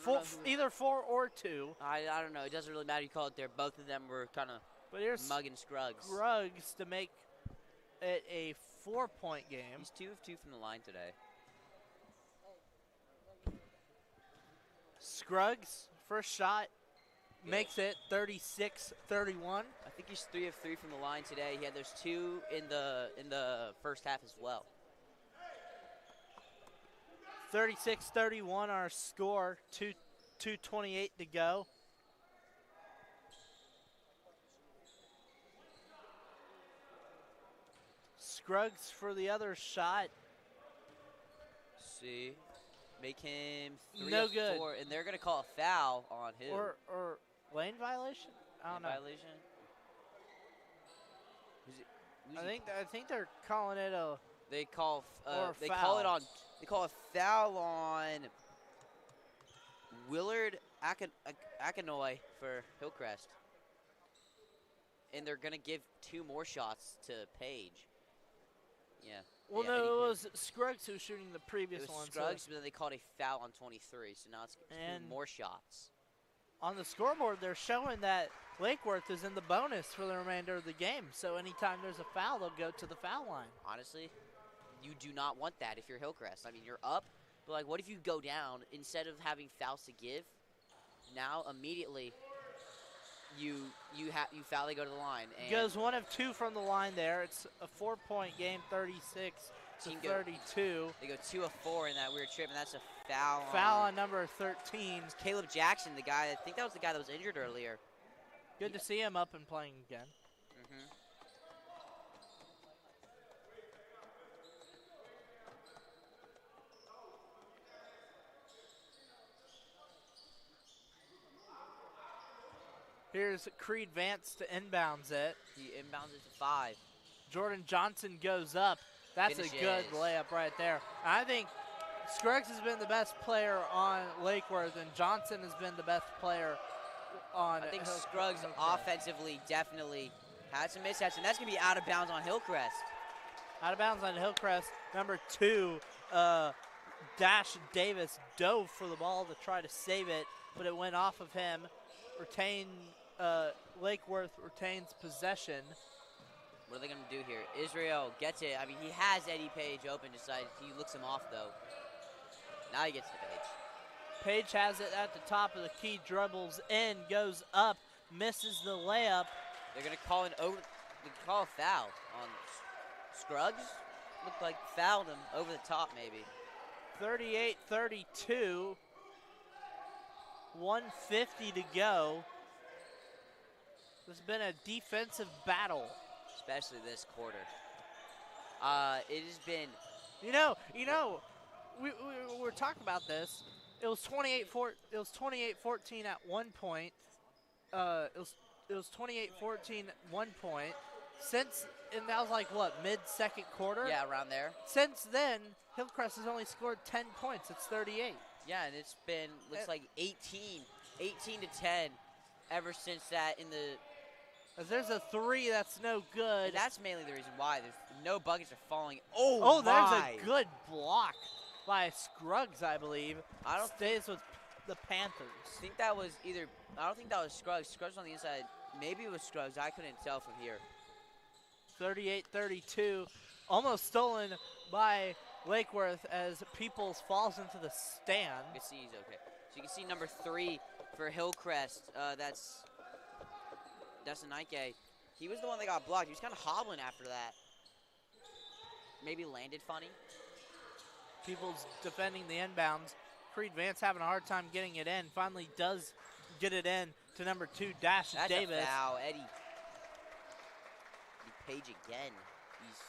don't know Either 4 or 2. I don't know. It doesn't really matter. You call it there. Both of them were kind of mugging Scruggs. Scruggs to make it a 4-point game. He's 2 of 2 from the line today. Scruggs, first shot, Good. makes it 36-31. I think he's 3 of 3 from the line today. He had those 2 in the first half as well. 36-31 our score, 2:28 to go. Scruggs for the other shot. See, make him 3 No of good. 4, and they're gonna call a foul on him. Or lane violation? I don't know. Violation. I think they're calling it a. They call or they foul. call it on. They call a foul on Willard Akinoy for Hillcrest, and they're gonna give 2 more shots to Page. Yeah. Well, yeah, no, Eddie it Page. was Scruggs who was shooting the previous It was one. Scruggs, but then they called a foul on 23, so now it's 2 And- more shots. On the scoreboard, they're showing that Lake Worth is in the bonus for the remainder of the game. So anytime there's a foul, they'll go to the foul line. Honestly, you do not want that if you're Hillcrest. I mean, you're up, but like, what if you go down instead of having fouls to give? Now immediately, you foul, they go to the line. And Goes 1 of 2 from the line there. It's a 4-point game, 36 to Team go- 32. They go 2 of 4 in that weird trip, and that's a foul. Foul on number 13. Caleb Jackson, the guy. I think that was the guy that was injured earlier. Good to see him up and playing again. Mm-hmm. Here's Creed Vance to inbounds it. He inbounds it to 5. Jordan Johnson goes up. That's a good Finishes. layup right there. I think Scruggs has been the best player on Lake Worth, and Johnson has been the best player on I think Hillcrest. Scruggs offensively definitely had some mishaps, and that's going to be out of bounds on Hillcrest. Out of bounds on Hillcrest. Number 2, Dash Davis dove for the ball to try to save it, but it went off of him. Lake Worth retains possession. What are they going to do here? Israel gets it. I mean, he has Eddie Page open. Decides he looks him off, though. Now he gets the Page. Page has it at the top of the key, dribbles in, goes up, misses the layup. They're going to call a foul on Scruggs. Looked like fouled him over the top, maybe. 38-32. 1:50 to go. This has been a defensive battle. Especially this quarter. It has been. You know, we were talking about this. It was 28-14 at one point. It was 28-14 at one point. And that was like what, mid-second quarter? Yeah, around there. Since then, Hillcrest has only scored 10 points. It's 38. Yeah, and it's been, looks like 18 to 10 ever since that in the. There's a 3 that's no good. And that's mainly the reason why. There's no buckets are falling. Oh, my. there's a good block by Scruggs, I believe. I don't Stays with the Panthers. I think that was either. I don't think that was Scruggs. Scruggs on the inside. Maybe it was Scruggs. I couldn't tell from here. 38-32, almost stolen by Lake Worth as Peoples falls into the stand. You can see he's okay. So you can see number 3 for Hillcrest. That's Nike. He was the one that got blocked. He was kind of hobbling after that. Maybe landed funny. Peoples defending the inbounds. Creed Vance having a hard time getting it in. Finally does get it in to number 2, Dash That's Davis. a foul, Eddie Page again. He's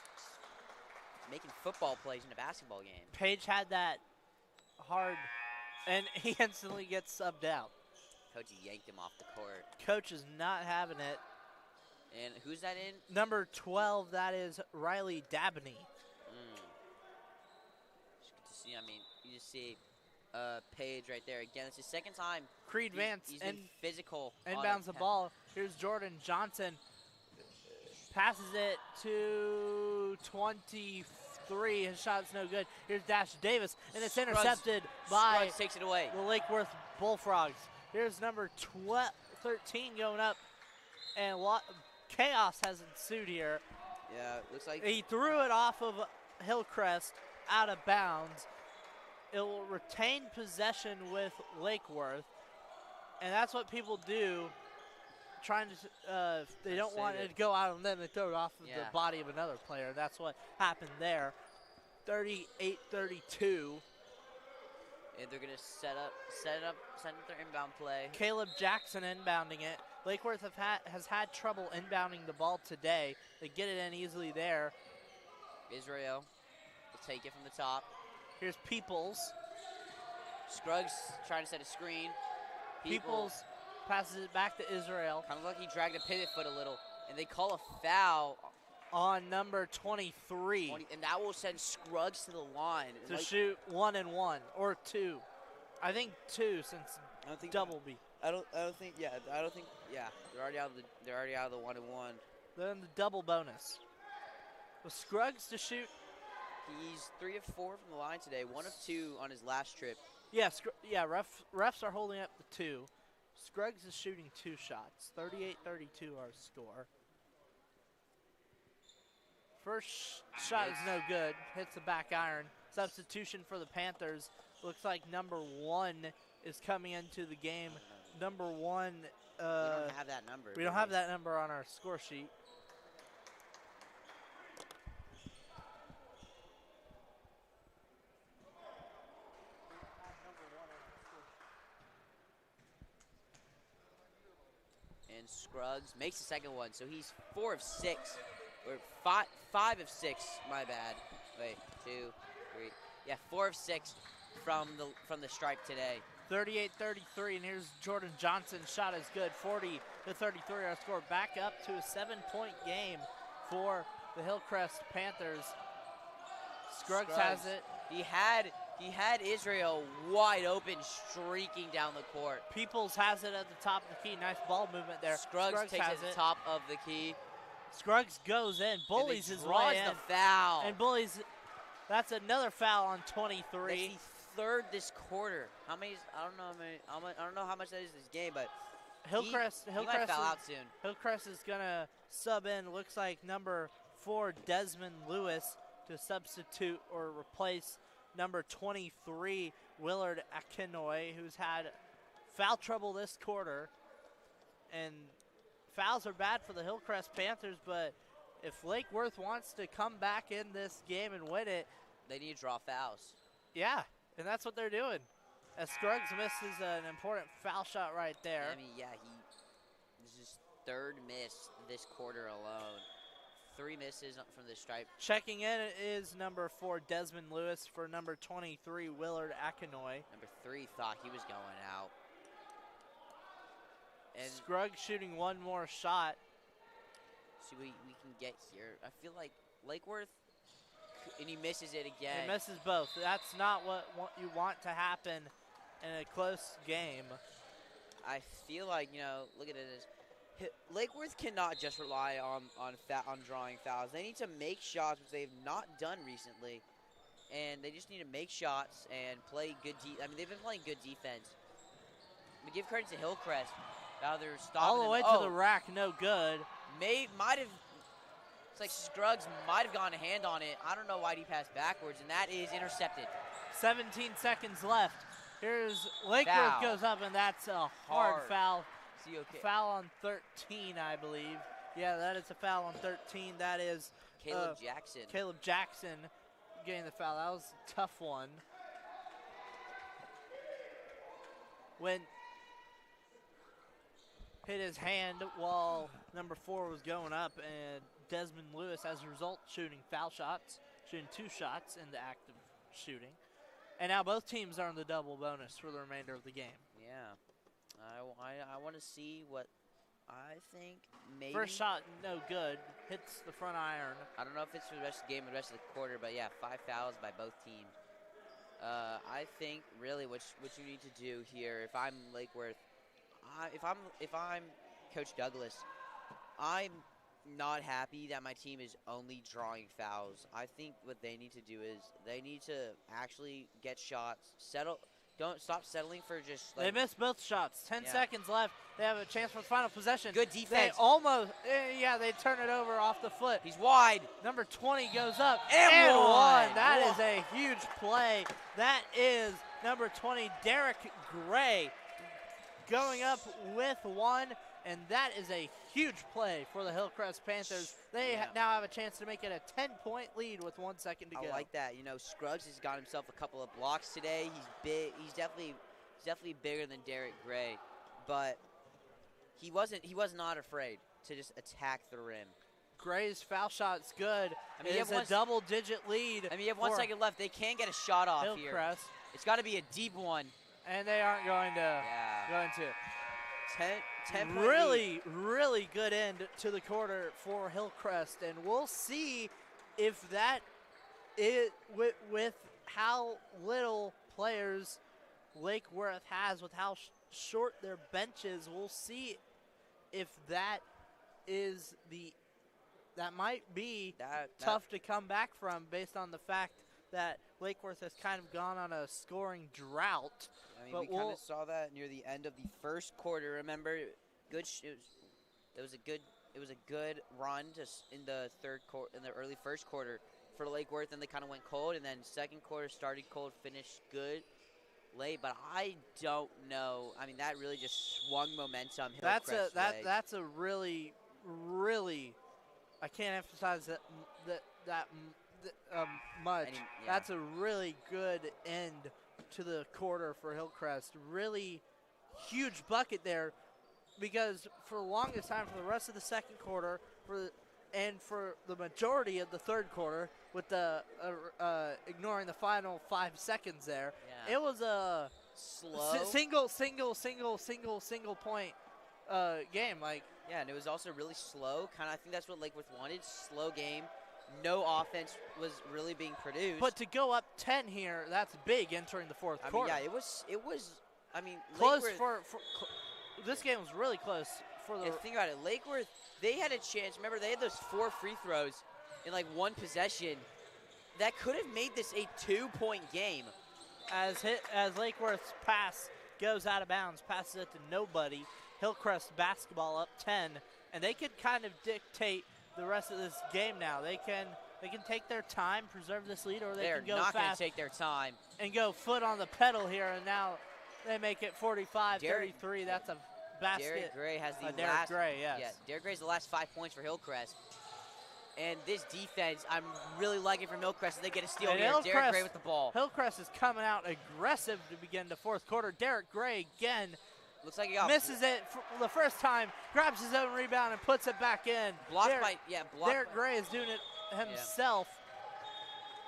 making football plays in a basketball game. Page had that hard, and he instantly gets subbed out. Coach yanked him off the court. Coach is not having it. And who's that in? Number 12, that is Riley Dabney. Just good to see. I mean, you just see Page right there. Again, it's his second time. Creed Vance He's been physical. inbounds the ball. Here's Jordan Johnson. Passes it to 23. His shot's no good. Here's Dash Davis, and it's intercepted by Scruggs takes it away. the Lake Worth Bullfrogs. Here's number 13 going up, and chaos has ensued here. Yeah, looks like He threw it off of Hillcrest out of bounds. It will retain possession with Lake Worth, and that's what people do. Trying to, they don't want it to go out on them. They throw it off of the body of another player. That's what happened there. 38-32. And they're gonna set up their inbound play. Caleb Jackson inbounding it. Lake Worth has had trouble inbounding the ball today. They get it in easily there. Israel will take it from the top. Here's Peoples. Scruggs trying to set a screen. Peoples passes it back to Israel. Kind of like he dragged a pivot foot a little, and they call a foul on number 23. And that will send Scruggs to the line. To shoot 1 and 1, or 2. I think 2 since double B. I don't think. Yeah. They're already out of the 1 and 1. Then the double bonus. With Scruggs to shoot. He's 3 of 4 from the line today. 1 of 2 on his last trip. Yeah, refs are holding up the 2. Scruggs is shooting 2 shots. 38-32 our score. First shot is no good. Hits the back iron. Substitution for the Panthers. Looks like number 1 is coming into the game. Number 1. We don't have that number. We don't have that number on our score sheet. And Scruggs makes the second one, so he's 4 of 6. Or 5 of 6, my bad. Wait, 2, 3. Yeah, 4 of 6 from the stripe today. 38-33, and here's Jordan Johnson's shot is good. 40-33 our score. Back up to a 7-point game for the Hillcrest Panthers. Scruggs has it. He had Israel wide open, streaking down the court. Peoples has it at the top of the key. Nice ball movement there. Scruggs takes it at the top of the key. Scruggs goes in, bullies his way in. The foul. And bullies, that's another foul on 23. That's the 3rd this quarter. How many? I don't know how much that is this game, but Hillcrest he might foul out soon. Hillcrest is gonna sub in. Looks like number 4 Desmond Lewis to substitute or replace number 23 Willard Akinoy, who's had foul trouble this quarter. And fouls are bad for the Hillcrest Panthers, but if Lake Worth wants to come back in this game and win it, they need to draw fouls. Yeah, and that's what they're doing. As Scruggs misses an important foul shot right there. I mean, yeah, this is his 3rd miss this quarter alone. 3 misses from the stripe. Checking in is number 4 Desmond Lewis for number 23 Willard Akinoy. Number 3 thought he was going out. And Scruggs shooting 1 more shot. See what we can get here. I feel like Lake Worth, and he misses it again. He misses both. That's not what you want to happen in a close game. I feel like, look at it as Lake Worth cannot just rely on drawing fouls. They need to make shots, which they've not done recently. And they just need to make shots and play good they've been playing good defense. But give credit to Hillcrest. Now they're stopping all the way to the rack, no good. It's like Scruggs might have gone a hand on it. I don't know why he passed backwards, and that is intercepted. 17 seconds left. Here's Lake Worth goes up, and that's a hard foul. Foul on 13, I believe. Yeah, that is a foul on 13. That is Caleb Jackson. Caleb Jackson getting the foul. That was a tough one. When hit his hand while number 4 was going up, and Desmond Lewis, as a result, shooting foul shots, shooting 2 shots in the act of shooting. And now both teams are in the double bonus for the remainder of the game. Yeah. I want to see what I think maybe. First shot, no good. Hits the front iron. I don't know if it's for the rest of the game or the rest of the quarter, but yeah, 5 fouls by both teams. I think really what you need to do here, if I'm Lake Worth, if I'm Coach Douglas, I'm not happy that my team is only drawing fouls. I think what they need to do is they need to actually get shots, don't stop settling for just they missed both shots. 10 seconds left. They have a chance for the final possession. Good defense. They almost, they turn it over off the foot. He's wide. Number 20 goes up. And one. That is a huge play. That is number 20, Derek Gray, going up with 1. And that is a huge play for the Hillcrest Panthers. They now have a chance to make it a 10-point lead with 1 second to go. I like that. Scruggs has got himself a couple of blocks today. He's big. He's definitely bigger than Derek Gray, but he was not afraid to just attack the rim. Gray's foul shot's good. I mean, you it's have a double-digit lead. I mean, you have 1 for second left. They can get a shot off here. Hillcrest, It's got to be a deep one. and they aren't going to. Yeah. Going to. 10 point Really, really good end to the quarter for Hillcrest, and we'll see if that is with how little players Lake Worth has, with how short their bench is. We'll see if that might be tough to come back from, based on the fact that Lake Worth has kind of gone on a scoring drought. I mean, but we kind of saw that near the end of the first quarter. Remember, it was a good run just in the early first quarter for Lake Worth, and they kind of went cold, and then second quarter started cold, finished good late. But I don't know. I mean, that really just swung momentum. That's a really, really, I can't emphasize that much. That's a really good end to the quarter for Hillcrest. Really huge bucket there, because for the longest time, for the rest of the second quarter, for the majority of the third quarter, with the ignoring the final 5 seconds there, it was a slow single point game. And it was also really slow. I think that's what Lake Worth wanted. Slow game. No offense was really being produced. But to go up 10 here, that's big entering the fourth quarter. Yeah, it was. I mean, close this game was really close for the. Think about it, Lake Worth. They had a chance. Remember, they had those 4 free throws in one possession. That could have made this a 2-point game. As Lake Worth's pass goes out of bounds, passes it to nobody. Hillcrest basketball up 10, and they could kind of dictate the rest of this game now. They can take their time, preserve this lead, or they can go fast. They're not going to take their time. And go foot on the pedal here, and now they make it 45-33. That's a basket. Derek Gray has the Derek last. Gray, yes. Yeah, Derek Gray's the last 5 points for Hillcrest. And this defense, I'm really liking from Hillcrest. They get a steal here. Derek Gray with the ball. Hillcrest is coming out aggressive to begin the fourth quarter. Derek Gray again. Looks like he got misses it for the first time, grabs his own rebound and puts it back in. Blocked. Derek Gray is doing it himself.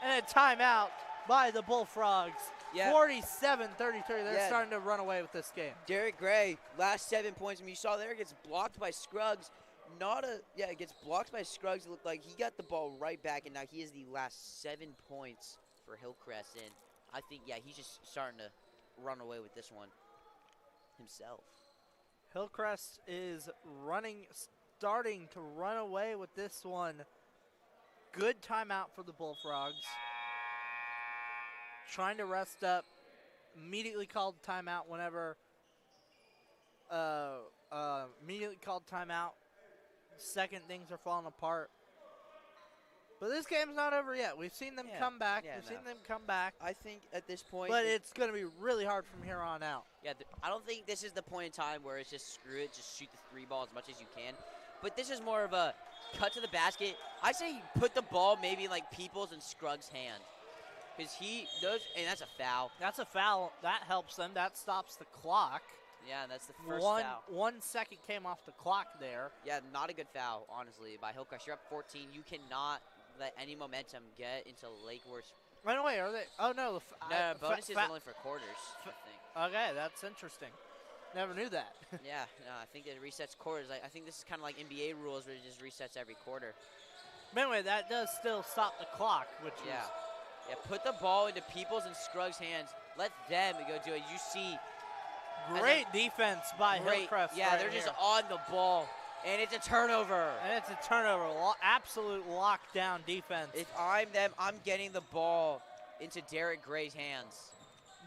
Yeah. And a timeout by the Bullfrogs. 47-33. They're starting to run away with this game. Derek Gray, last 7 points. I mean, you saw there, gets blocked by Scruggs. It gets blocked by Scruggs. It looked like he got the ball right back, and now he is the last 7 points for Hillcrest. And I think, he's just starting to run away with this one himself. Hillcrest is starting to run away with this one. Good timeout for the Bullfrogs. Trying to rest up. Immediately called timeout whenever. Immediately called timeout. Second, things are falling apart. But this game's not over yet. We've seen them come back. I think at this point. But it's going to be really hard from here on out. Yeah, I don't think this is the point in time where it's just screw it, just shoot the 3 ball as much as you can. But this is more of a cut to the basket. I say put the ball maybe in Peoples and Scruggs' hand. Because and that's a foul. That's a foul. That helps them. That stops the clock. Yeah, that's the first foul. 1 second came off the clock there. Yeah, not a good foul, honestly, by Hillcrest. You're up 14. You cannot let any momentum get into Lake Worth. Right away, are they? Oh, no. No, bonus is only for quarters, I think. Okay, that's interesting. Never knew that. Yeah, no, I think it resets quarters. I think this is kind of like NBA rules where it just resets every quarter. But anyway, that does still stop the clock, which is... Yeah, put the ball into Peoples and Scruggs' hands. Let them go do it. You see... Great defense by Hillcrest. Yeah, they're just on the ball. And it's a turnover. Absolute lockdown defense. If I'm them, I'm getting the ball into Derek Gray's hands.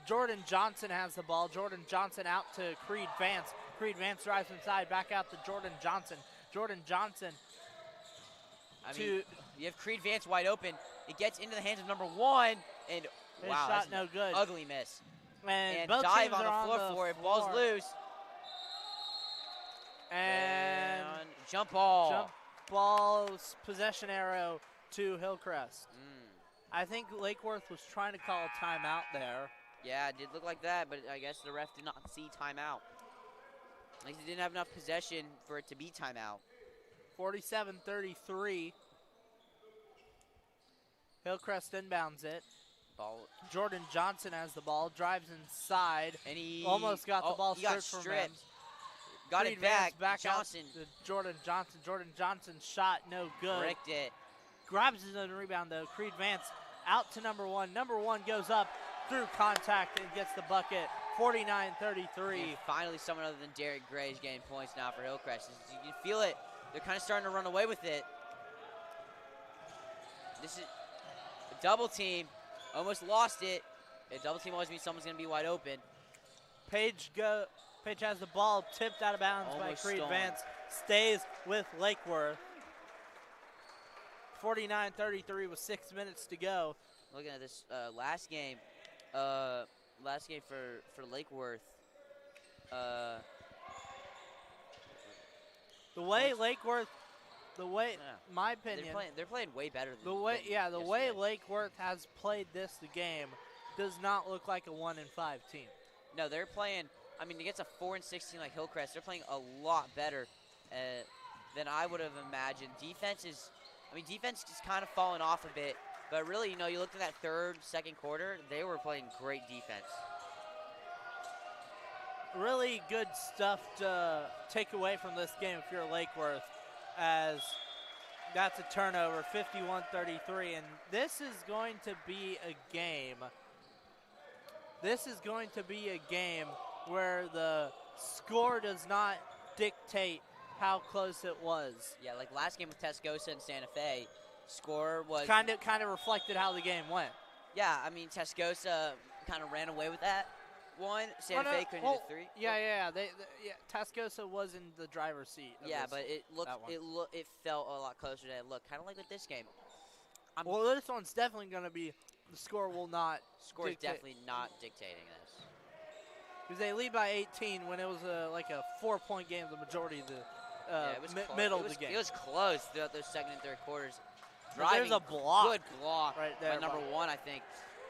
Jordan Johnson has the ball. Jordan Johnson out to Creed Vance. Creed Vance drives inside, back out to Jordan Johnson. Jordan Johnson. You have Creed Vance wide open. It gets into the hands of number 1. And his shot no good. Ugly miss. And dive on the floor for it. Ball's loose. And jump ball. Jump ball's possession arrow to Hillcrest. I think Lake Worth was trying to call a timeout there. Yeah, it did look like that, but I guess the ref did not see timeout. He didn't have enough possession for it to be timeout. 47-33. Hillcrest inbounds it. Ball. Jordan Johnson has the ball, drives inside. And he Almost got the ball he got stripped from him. Got Creed it back. Vance Johnson out to Jordan Johnson. Jordan Johnson's shot no good. bricked it. Grabs his own rebound though. Creed Vance out to number one. Number one goes up through contact and gets the bucket. 49-33. And finally, someone other than Derek Gray is getting points now for Hillcrest. You can feel it. They're kind of starting to run away with it. This is a double team. Almost lost it. A double team always means someone's going to be wide open. Page has the ball tipped out of bounds Almost by Creed stolen. Vance. Stays with Lakeworth. 49-33 with 6 minutes to go. Looking at this last game for Lakeworth. The way Lakeworth, my opinion, They're playing way better than the way yesterday. Lakeworth has played the game does not look like a 1-5 team. No, they're playing. I mean, against a 4-16 like Hillcrest, they're playing a lot better than I would have imagined. Defense is kind of falling off a bit. But really, you look at that second quarter, they were playing great defense. Really good stuff to take away from this game if you're Lakeworth, as that's a turnover, 51-33, and this is going to be a game. This is going to be a game where the score does not dictate how close it was. Yeah, like last game with Tascosa and Santa Fe, score was Kind of reflected how the game went. Yeah, I mean Tascosa kind of ran away with that one. Santa Fe couldn't hit a three. Yeah. Tascosa was in the driver's seat. Yeah, but it felt a lot closer than it looked. Kind of like with this game. Well, this one's definitely going to be. The score will not. Score is definitely not dictating this. Because they lead by 18 when it was like a 4-point game the majority of the middle of the game. It was close throughout those second and third quarters. There's a block. Good block right there. by number one, I think.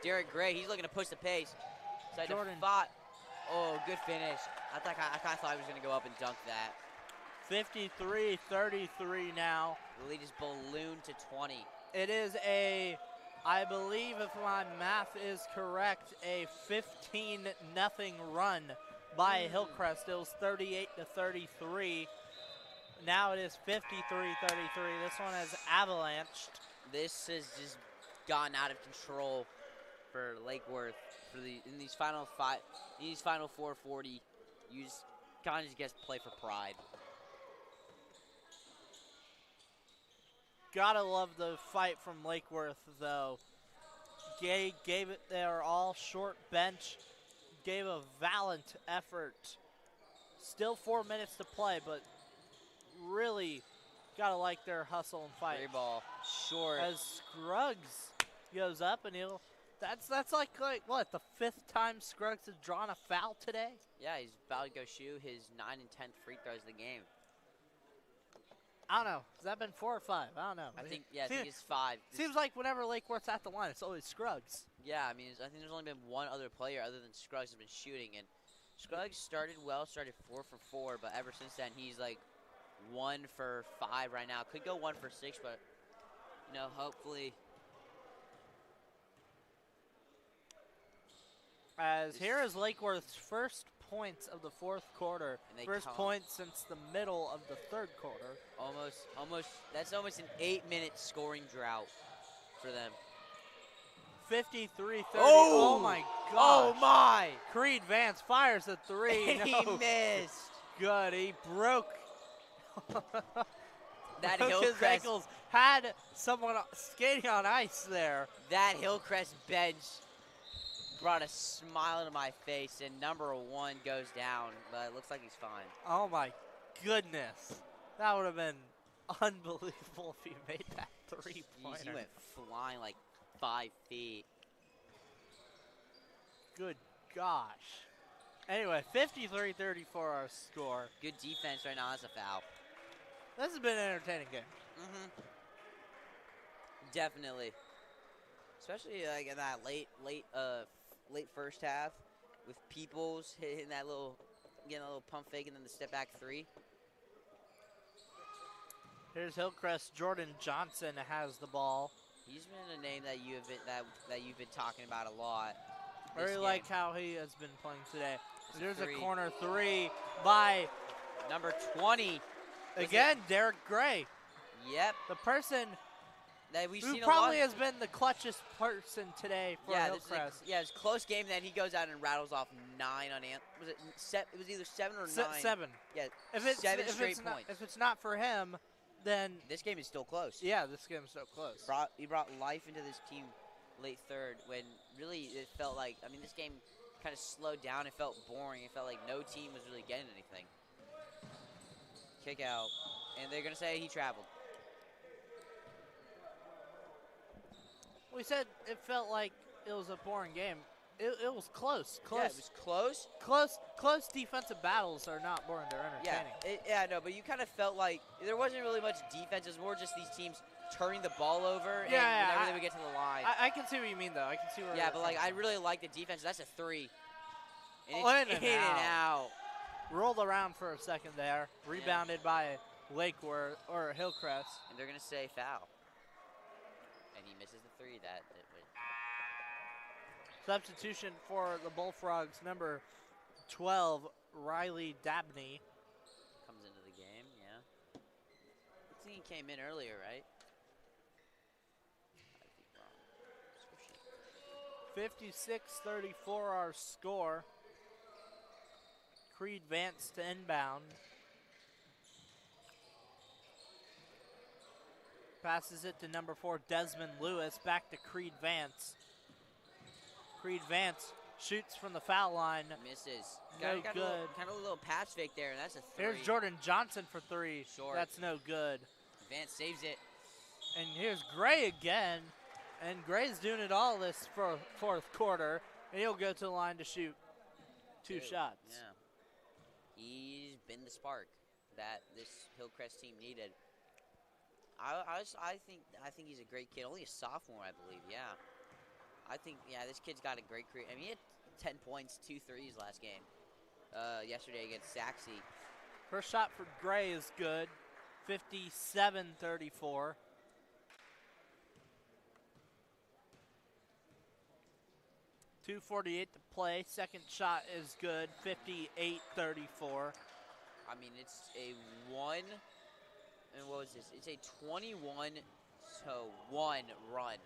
Derek Gray, he's looking to push the pace. Jordan. Oh, good finish. I kind of thought he was going to go up and dunk that. 53-33 now. The lead is ballooned to 20. It is I believe if my math is correct, a 15-0 run by Hillcrest. It was 38-33. Now it is 53-33. This one has avalanched. This has just gotten out of control for Lakeworth. In these final 440, you just kind of get to play for pride. Gotta love the fight from Lakeworth, though. Gay gave it their all short bench, gave a valiant effort. Still 4 minutes to play, but really gotta like their hustle and fight. Free ball, short. As Scruggs goes up, and that's like what, the 5th time Scruggs has drawn a foul today? Yeah, he's about to go shoot his 9 and 10th free throws of the game. I don't know. Has that been 4 or 5? I don't know. I think it's 5. Seems like whenever Lakeworth's at the line, it's always Scruggs. Yeah, I mean, I think there's only been one other player other than Scruggs has been shooting, and Scruggs started 4 for 4, but ever since then he's like 1 for 5 right now. Could go 1 for 6, but hopefully. As here is Lakeworth's first points of the 4th quarter. First points since the middle of the 3rd quarter. Almost. That's almost an 8-minute scoring drought for them. 53-30. Oh my God! Oh my! Creed Vance fires a 3. And he missed. Good. He broke. That broke Hillcrest. His ankles. Had someone skating on ice there. That Hillcrest bench brought a smile to my face, and number 1 goes down, but it looks like he's fine. Oh my goodness. That would have been unbelievable if he made that 3-pointer. He went flying like 5 feet. Good gosh. Anyway, 53-34 our score. Good defense right now. That's a foul. This has been an entertaining game. Definitely. Especially like in that late first half with Peoples hitting getting a little pump fake and then the step back 3. Here's Hillcrest. Jordan Johnson has the ball. He's been a name that you've been talking about a lot. I really this like game. how he has been playing today. It's There's a three. corner three by, Number 20. again, Derek Gray. Yep. The person That we've who seen probably a lot. has been the clutchest person today for Yeah, Hillcrest. it's a close game. Then he goes out and rattles off 9 on was it? It was either 7 or 9. 7. Yeah, If it's, seven if straight it's not, points. if it's not for him, then This game is still close. yeah, this game's so close. He brought life into this team late third when really it felt like, I mean, this game kind of slowed down. It felt boring. It felt like no team was really getting anything. Kick out. And they're going to say he traveled. We said it felt like it was a boring game. It was close. Yeah, it was close. Close defensive battles are not boring. They're entertaining. Yeah, no, but you kind of felt like there wasn't really much defense. It was more just these teams turning the ball over and whenever they would get to the line. I can see what you mean, though. I can see where. Yeah, you're but like I coming really like the defense. That's a 3. And Oh, it's in and out. from. Rolled around for a second there. Rebounded by Lakeworth or Hillcrest. And they're going to say foul. And he misses the 3. That would. Substitution for the Bullfrogs, number 12, Riley Dabney. Comes into the game, yeah. I think he came in earlier, right? I think wrong. 56-34 our score. Creed Vance to inbound. Passes it to number 4, Desmond Lewis. Back to Creed Vance. Creed Vance shoots from the foul line. Misses. No Got good. Kind of a little pass fake there, and that's a 3. Here's Jordan Johnson for 3. Short. That's no good. Vance saves it. And here's Gray again. And Gray's doing it all this for fourth quarter. And he'll go to the line to shoot 2 shots. Yeah. He's been the spark that this Hillcrest team needed. I think he's a great kid. Only a sophomore, I believe. Yeah. I think this kid's got a great career. I mean, he had 10 points, 2 threes last game. Yesterday against Saxe. First shot for Gray is good. 57-34. .248 to play. Second shot is good. 58-34. I mean, it's a 1. And what was this? It's a 21-1 run.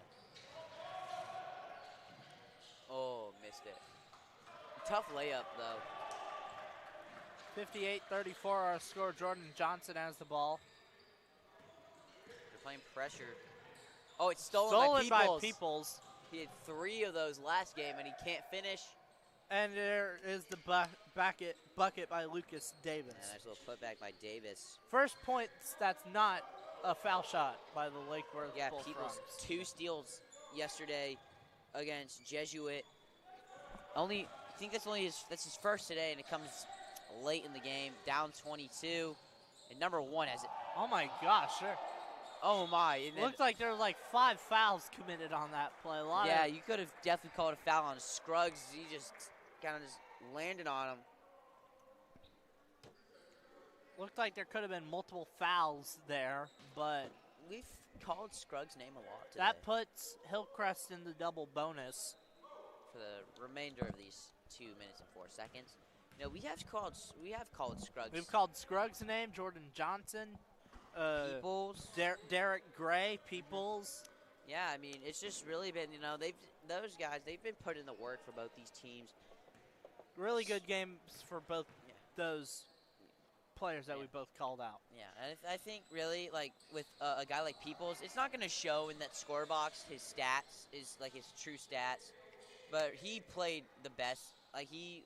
Oh, missed it. Tough layup, though. 58-34 our score. Jordan Johnson has the ball. They're playing pressure. Oh, it's stolen by Peoples. He had 3 of those last game, and he can't finish. And there is the bucket by Lucas Davis. Yeah, nice little putback by Davis. First points that's not a foul shot by the Lakeworth Yeah, Bullfrogs. Peoples 2 steals yesterday against Jesuit. I think that's his first today, and it comes late in the game, down 22. And number 1 has it. Oh my gosh, sure. Oh my! And then, Looked like there were like 5 fouls committed on that play. You could have definitely called a foul on Scruggs. He just kind of landed on him. Looked like there could have been multiple fouls there, but We've called Scruggs' name a lot today. that puts Hillcrest in the double bonus. For the remainder of these 2 minutes and 4 seconds. You know, we have called Scruggs. We've called Scruggs' name, Jordan Johnson, Peoples. Derek Gray, Peoples. Yeah, I mean, it's just really been, those guys, they've been putting the work for both these teams. Really good games for both those players that we both called out. Yeah, and I think really, like, with a guy like Peoples, it's not going to show in that score box his stats, his true stats, but he played the best. He's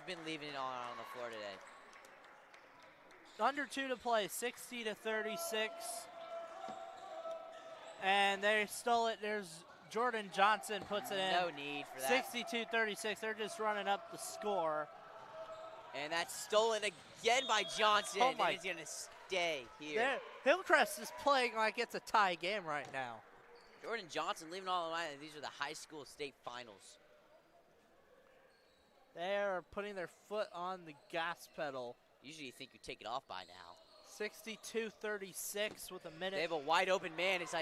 been leaving it on the floor today. Under 2 to play, 60-36. And they stole it. There's Jordan Johnson puts it in. No need for that. 62-36. They're just running up the score. And that's stolen again by Johnson. Oh my. And he's going to stay here. Hillcrest is playing like it's a tie game right now. Jordan Johnson leaving all the line. These are the high school state finals. They're putting their foot on the gas pedal. Usually you think you take it off by now. 62-36 with a They minute. have a wide open man. It's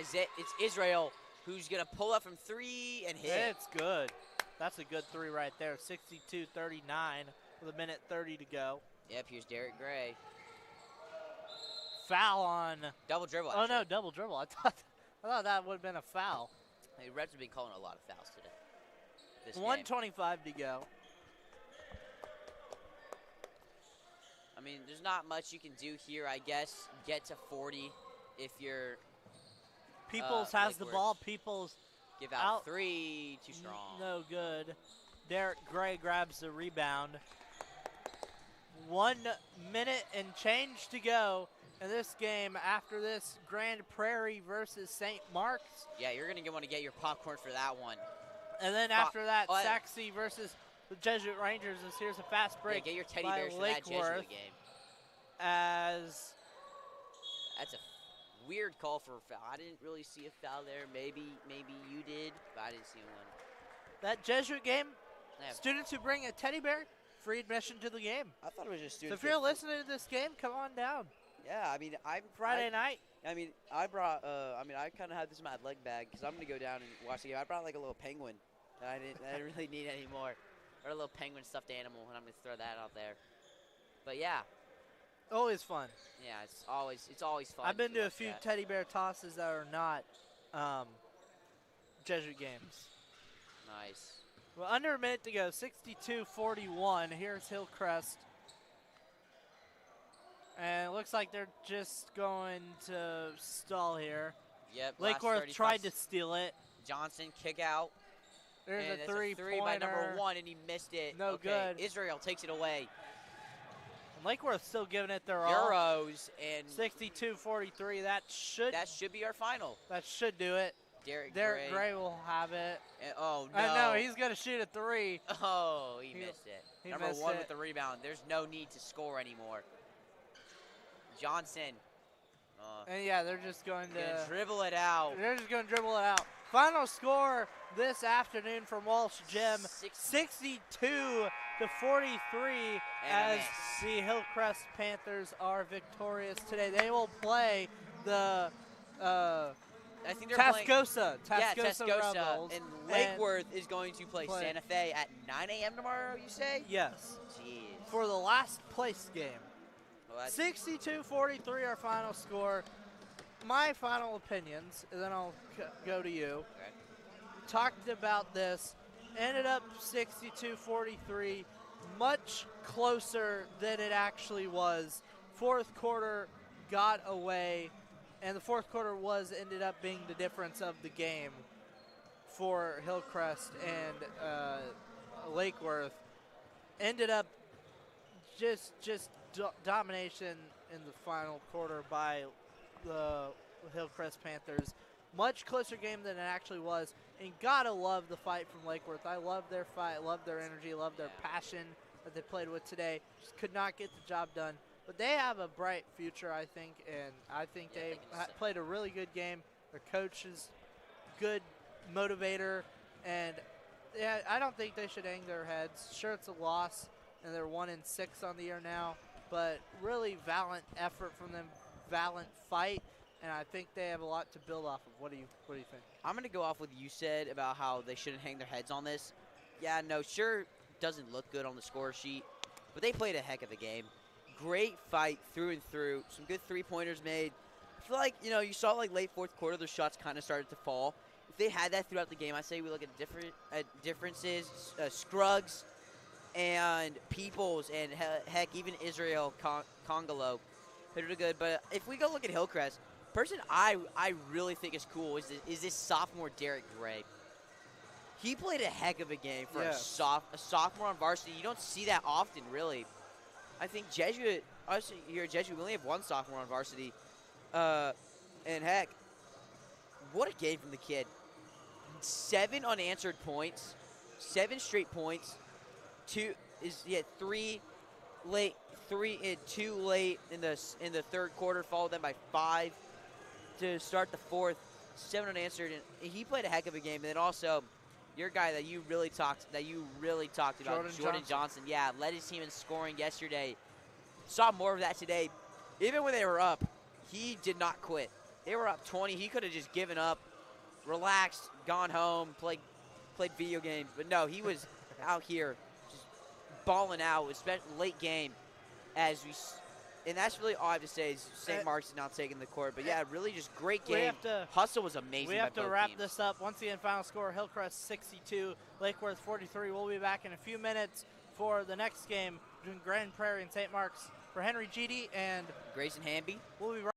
Israel who's gonna pull up from 3 and hit. It's good. That's a good three right there. 62-39 with a minute 30 to go. Yep, here's Derek Gray. Foul on. Double dribble. Oh Actually. no, double dribble. I thought that would have been a foul. Hey, refs have been calling a lot of fouls today. This game. 1:25 to go. I mean, there's not much you can do here, I guess. Get to 40 if you're Peoples has the Lakeworth. ball. Peoples give out 3, too strong. no good. Derek Gray grabs the rebound. 1 minute and change to go in this game. After this, Grand Prairie versus St. Mark's. Yeah, you're going to want to get your popcorn for that one. And then after that, oh, yeah. Saxe versus the Jesuit Rangers. As here's a fast Yeah, break get your teddy by bears for that Lakeworth Jesuit game. as That's a weird call for a foul. I didn't really see a foul there. Maybe you did, but I didn't see one. that Jesuit game, Yeah. students who bring a teddy bear, free admission to the game. I thought it was just So students. if you're listening to this game, come on down. Yeah, I mean, Friday night. I mean, I brought. I kind of had this in my leg bag because I'm gonna go down and watch the game. I brought like a little penguin that I didn't really need anymore, or a little penguin stuffed animal, and I'm gonna throw that out there. But yeah, Always fun. yeah, it's always fun. I've been to a watch few that. teddy bear tosses that are not Jesuit games. Nice. Well, under a minute to go, 62-41. Here's Hillcrest. And it looks like they're just going to stall here. Yep. last Lakeworth 35 tried to steal it. Johnson kick out. There's and a it's three-pointer. three by number 1, and he missed it. No okay. good. Israel takes it away. And Lakeworth still giving it their all. Euros and 62-43. that should be our final. That should do it. Derek Gray will have it. And, oh no. I know he's gonna shoot a three. Oh, he missed it. he Number missed 1 it. with the rebound. There's no need to score anymore. Johnson. And yeah, they're just going Gonna to dribble it out. They're just going to dribble it out. Final score this afternoon from Walsh Gym, 62-43 as the Hillcrest Panthers are victorious today. They will play the I think they're playing. Tascosa Tascosa. Rebels. And Lakeworth is going to play Santa Fe at 9 a.m. tomorrow, you say? Yes, Jeez. for the last place game. Well, that's 62-43 our final score. My final opinions, and then I'll go to you. okay. Talked about this, ended up 62-43, much closer than it actually was. Fourth quarter got away, and the fourth quarter ended up being the difference of the game for Hillcrest and Lakeworth. Ended up just domination in the final quarter by the Hillcrest Panthers. Much closer game than it actually was, and gotta love the fight from Lakeworth. I love their fight, love their energy, love their passion that they played with today. Just could not get the job done, but they have a bright future, I think, and I think they played a really good game. Their coach is good motivator, and yeah, I don't think they should hang their heads. Sure, it's a loss, and they're 1-6 on the year now, but really valiant effort from them, valiant fight, and I think they have a lot to build off of. What do you think? I'm going to go off what you said about how they shouldn't hang their heads on this. Yeah, no, sure, doesn't look good on the score sheet, but they played a heck of a game. Great fight through and through. Some good three-pointers made. I feel like, you saw like late fourth quarter, their shots kind of started to fall. If they had that throughout the game, I say we look at differences. Scruggs and Peoples and heck, even Israel Congolo hit it good. But if we go look at Hillcrest, person I really think is cool is this sophomore Derek Gray. He played a heck of a game for a sophomore on varsity. You don't see that often, really. I think Jesuit, us here at Jesuit, we only have one sophomore on varsity. And heck, what a game from the kid. 7 unanswered points, 7 straight points, 2 late in the third quarter, followed them by 5 to start the fourth. 7 unanswered, and he played a heck of a game. And then also, your guy that you really talked about, Jordan Johnson. Yeah, led his team in scoring yesterday. Saw more of that today. even when they were up, he did not quit. They were up 20. He could have just given up, relaxed, gone home, played video games. But no, he was out here just balling out, especially late game. And that's really all I have to say is St. Mark's is not taking the court. But, yeah, really just great game. Hustle was amazing We have by to both wrap teams. this up. Once again, final score, Hillcrest 62, Lake Worth 43. We'll be back in a few minutes for the next game between Grand Prairie and St. Mark's. For Henry GD and Grayson Hamby. we'll be right